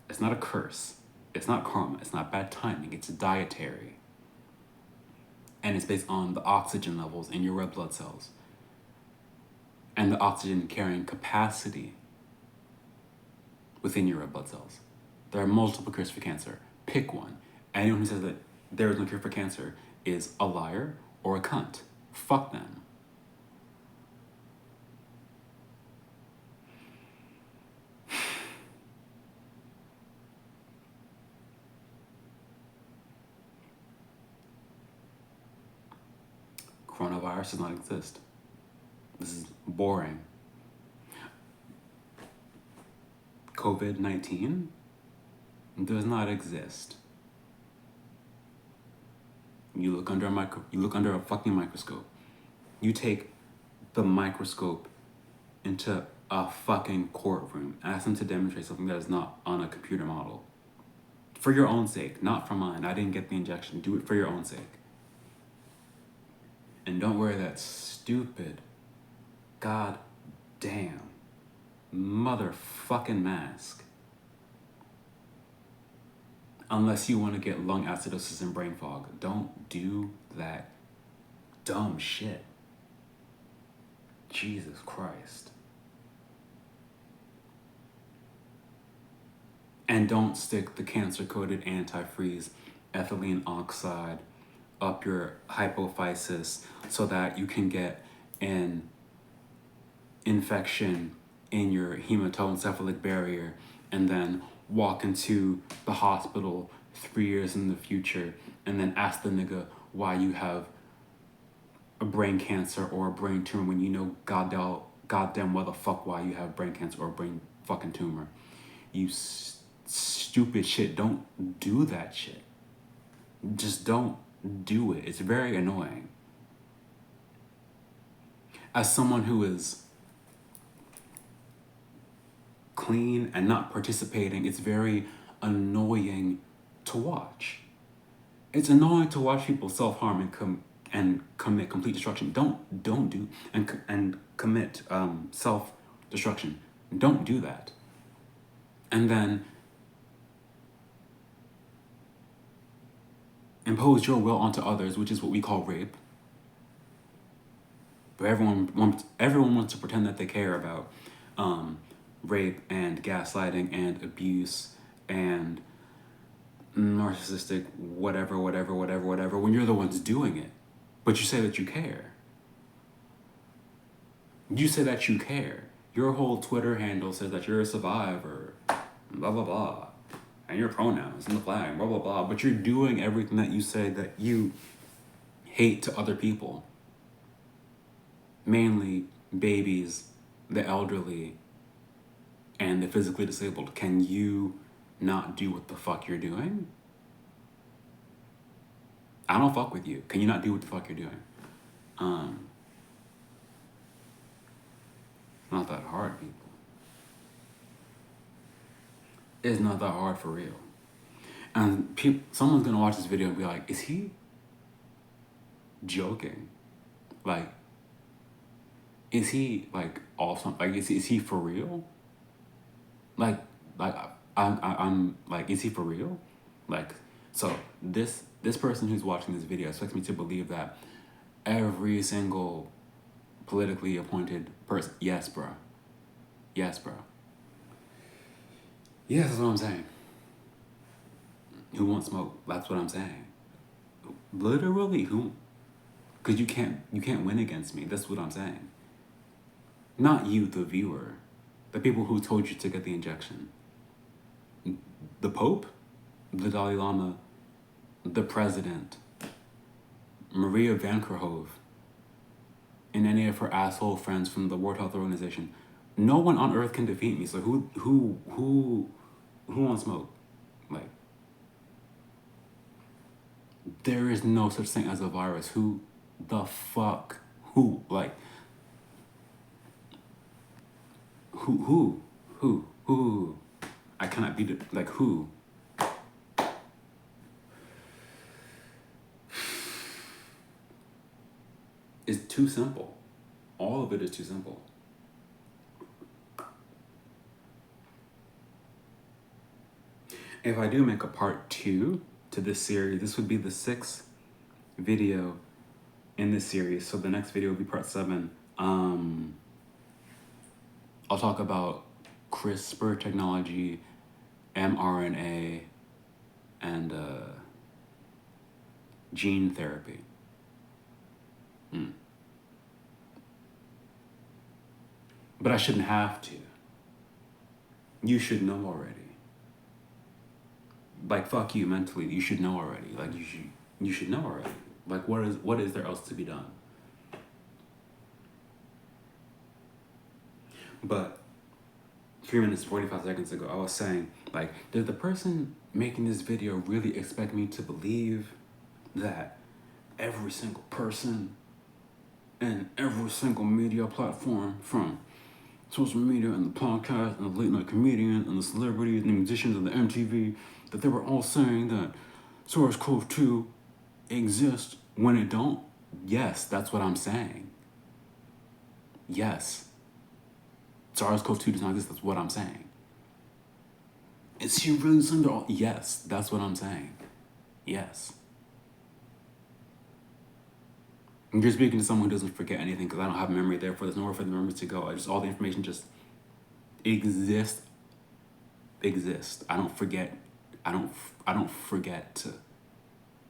It's not a curse. It's not karma. It's not bad timing. It's dietary. And it's based on the oxygen levels in your red blood cells and the oxygen carrying capacity within your red blood cells. There are multiple cures for cancer. Pick one. Anyone who says that there is no cure for cancer is a liar or a cunt. Fuck them. Coronavirus does not exist. This is boring. COVID-19 does not exist. You look under a fucking microscope. You take the microscope into a fucking courtroom, ask them to demonstrate something that is not on a computer model. For your own sake, not for mine. I didn't get the injection. Do it for your own sake. And don't wear that stupid, god damn, motherfucking mask. Unless you want to get lung acidosis and brain fog. Don't do that dumb shit. Jesus Christ. And don't stick the cancer-coated antifreeze ethylene oxide up your hypophysis so that you can get an infection in your hematoencephalic barrier and then walk into the hospital 3 years in the future and then ask the nigga why you have a brain cancer or a brain tumor when you know goddamn well the fuck why you have brain cancer or a brain fucking tumor. You stupid shit. Don't do that shit. Just don't do it. It's very annoying. As someone who is clean and not participating, it's very annoying to watch. It's annoying to watch people self-harm and commit complete destruction. Don't do and commit self-destruction. Don't do that. And then impose your will onto others, which is what we call rape. But everyone wants to pretend that they care about rape and gaslighting and abuse and narcissistic whatever, when you're the ones doing it. But you say that you care. You say that you care. Your whole Twitter handle says that you're a survivor, blah, blah, blah. And your pronouns and the flag, blah, blah, blah. But you're doing everything that you say that you hate to other people. Mainly babies, the elderly, and the physically disabled. Can you not do what the fuck you're doing? I don't fuck with you. Can you not do what the fuck you're doing? Not that hard, people. It's not that hard for real. And someone's gonna watch this video and be like, is he joking? Like, is he like awesome? Like, is he for real? Like I'm like, is he for real? Like, so this person who's watching this video expects me to believe that every single politically appointed person, yes, bro. Yes, bro. Yes, that's what I'm saying. Who wants smoke? That's what I'm saying. Literally, who? Because you can't win against me. That's what I'm saying. Not you, the viewer. The people who told you to get the injection. The Pope, the Dalai Lama, the President, Maria Van Kerkhove, and any of her asshole friends from the World Health Organization. No one on earth can defeat me. So who wants smoke? Like, there is no such thing as a virus. Who the fuck? Who? Like, who? I cannot be like, who? It's too simple. All of it is too simple. If I do make a part 2 to this series, this would be the 6th video in this series. So the next video will be part 7. I'll talk about CRISPR technology, mRNA, and gene therapy. But I shouldn't have to. You should know already. Like, fuck you mentally. You should know already. Like, you should know already. Like, what is there else to be done? But 3 minutes 45 seconds ago, I was saying, like, did the person making this video really expect me to believe that every single person and every single media platform, from social media and the podcast and the late night comedians and the celebrities and the musicians and the MTV, that they were all saying that SARS-CoV-2 exists when it don't? Yes, that's what I'm saying. Yes. SARS-CoV-2 does not exist, that's what I'm saying. Is she really saying that all? Yes, that's what I'm saying. Yes. You're speaking to someone who doesn't forget anything, because I don't have memory, therefore there's nowhere for the memories to go. All the information just exists. I don't forget. I don't forget to.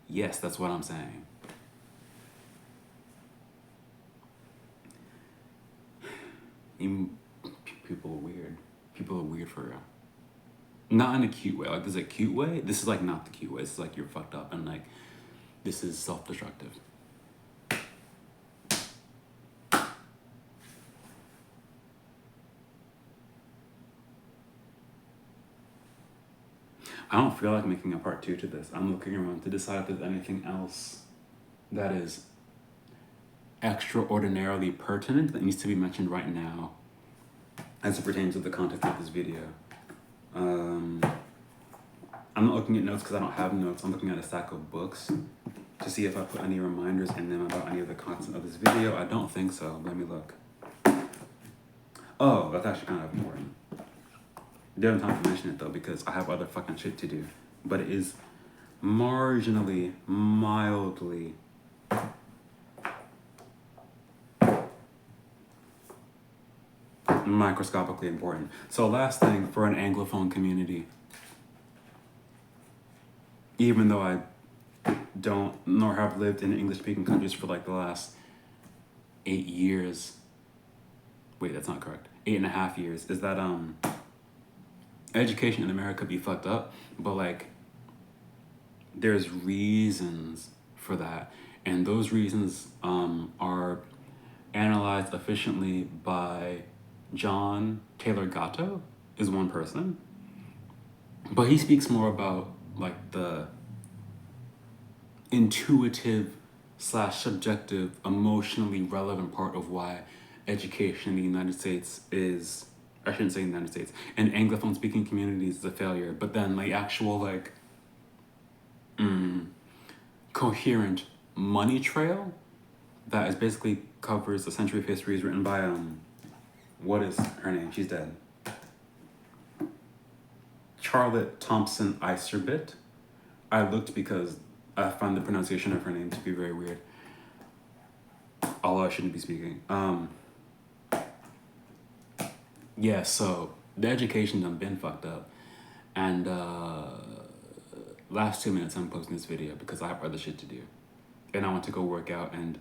Yes, that's what I'm saying. People are weird. People are weird for real. Not in a cute way. Like, there's a cute way. This is like not the cute way. It's like you're fucked up and like this is self-destructive. I don't feel like making a part 2 to this. I'm looking around to decide if there's anything else that is extraordinarily pertinent that needs to be mentioned right now as it pertains to the content of this video. I'm not looking at notes because I don't have notes. I'm looking at a stack of books to see if I put any reminders in them about any of the content of this video. I don't think so. Let me look. Oh, that's actually kind of important. Don't have to mention it though because I have other fucking shit to do. But it is mildly microscopically important. So last thing for an Anglophone community, even though I don't nor have lived in English-speaking countries for like the last 8 years. Wait, that's not correct. 8.5 years. Is that education in America be fucked up, but like there's reasons for that, and those reasons are analyzed efficiently by John Taylor Gatto is one person, but he speaks more about like the intuitive / subjective, emotionally relevant part of why education in the United States is, I shouldn't say United States, in Anglophone speaking communities is a failure, but then like actual like coherent money trail that is basically covers a century of history is written by what is her name? She's dead. Charlotte Thompson Iserbit. I looked because I find the pronunciation of her name to be very weird. Although I shouldn't be speaking. Yeah, so the education done been fucked up. And last 2 minutes I'm posting this video because I have other shit to do. and I went to go work out and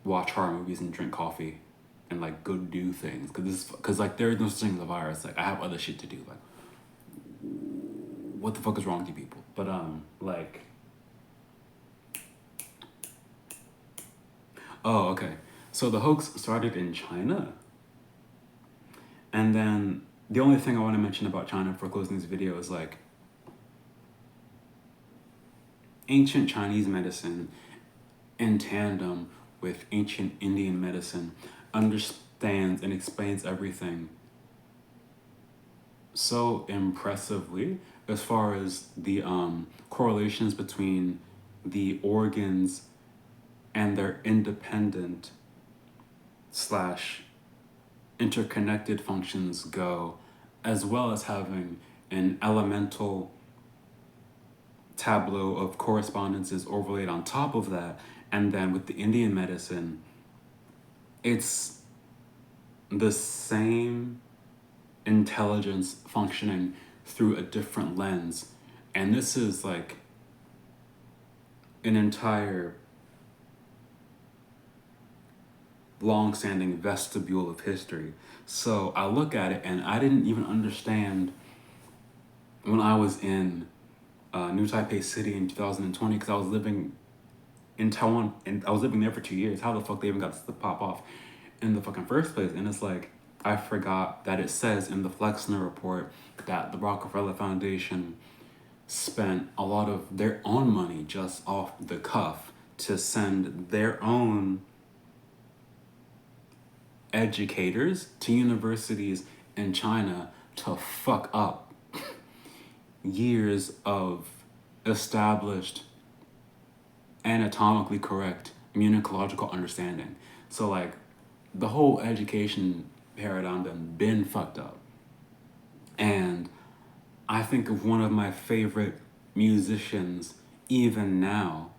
watch horror movies and drink coffee and like go do things because like there is no such thing as a virus. Like I have other shit to do. Like what the fuck is wrong with you people? But like oh okay, so the hoax started in China, and then the only thing I want to mention about China for closing this video is like ancient Chinese medicine in tandem with ancient Indian medicine understands and explains everything so impressively as far as the correlations between the organs and their independent slash interconnected functions go, as well as having an elemental tableau of correspondences overlaid on top of that. And then with the Indian medicine, it's the same intelligence functioning through a different lens. And this is like an entire long-standing vestibule of history. So I look at it and I didn't even understand when I was in New Taipei City in 2020 because I was living in Taiwan and I was living there for 2 years. How the fuck they even got to pop off in the fucking first place? And it's like, I forgot that it says in the Flexner report that the Rockefeller Foundation spent a lot of their own money just off the cuff to send their own educators to universities in China to fuck up years of established anatomically correct immunological understanding. So like the whole education paradigm done been fucked up. And I think of one of my favorite musicians even now,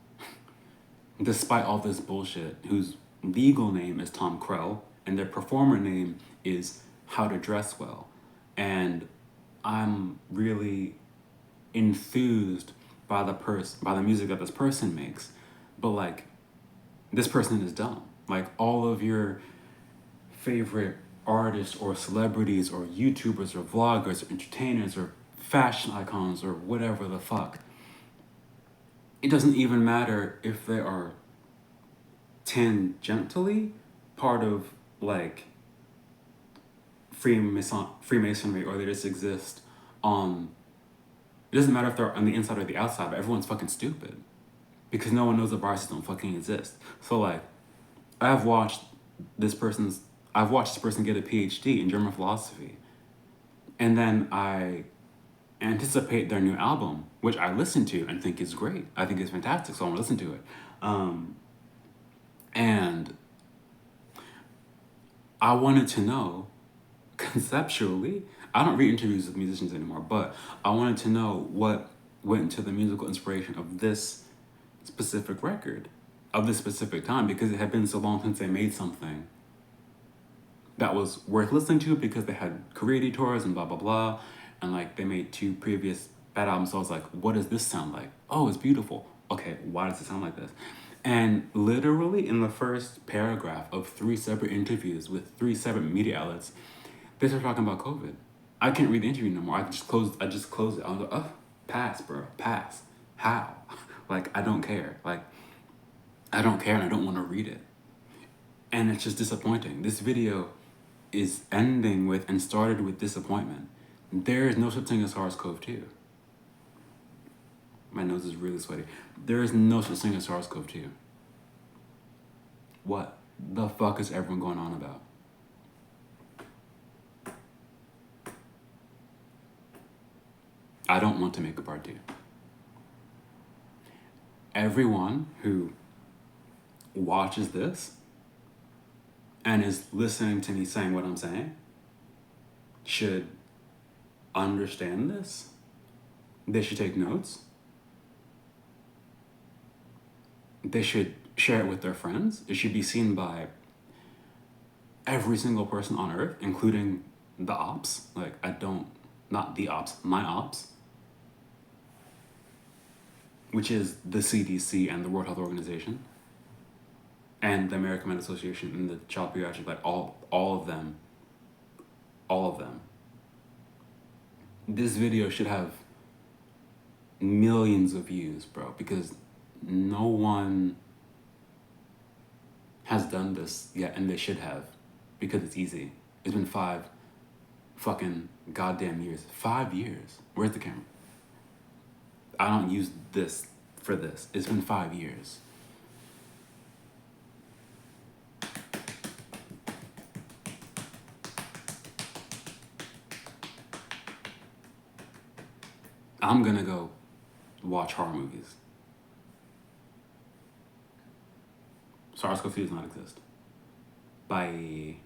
despite all this bullshit, whose legal name is Tom Krell and their performer name is How to Dress Well. And I'm really enthused by the music that this person makes. But like, this person is dumb. Like all of your favorite artists or celebrities or YouTubers or vloggers or entertainers or fashion icons or whatever the fuck. It doesn't even matter if they are tangentially part of like Freemasonry or they just exist on. It doesn't matter if they're on the inside or the outside, but everyone's fucking stupid because no one knows the viruses don't fucking exist. So like, I've watched this person get a PhD in German philosophy, and then I anticipate their new album, which I listen to and think is great. I think it's fantastic, so I want to listen to it. And I wanted to know, conceptually, I don't read interviews with musicians anymore, but I wanted to know what went into the musical inspiration of this specific record, of this specific time, because it had been so long since they made something that was worth listening to because they had career tours and blah, blah, blah. And like they made 2 previous bad albums. So I was like, what does this sound like? Oh, it's beautiful. Okay, why does it sound like this? And literally in the first paragraph of 3 separate interviews with 3 separate media outlets, they started talking about COVID. I can't read the interview no more. I just closed it. I was like, oh, pass, bro, pass. How? Like, I don't care. Like, I don't care and I don't want to read it. And it's just disappointing. This video is ending with and started with disappointment. There is no such thing as SARS-CoV-2. My nose is really sweaty. There is no such thing as SARS-CoV-2. What the fuck is everyone going on about? I don't want to make a part 2. Everyone who watches this and is listening to me saying what I'm saying should understand this. They should take notes. They should share it with their friends. It should be seen by every single person on earth, including the ops. Like, not the ops, my ops. which is the CDC and the World Health Organization and the American Medical Association and the Child Pediatric, like all of them. This video should have millions of views, bro, because no one has done this yet, and they should have, because it's easy. It's been 5 fucking goddamn years. 5 years. Where's the camera? I don't use this for this. It's been 5 years. I'm gonna go watch horror movies. SARS-CoV-2 does not exist. Bye.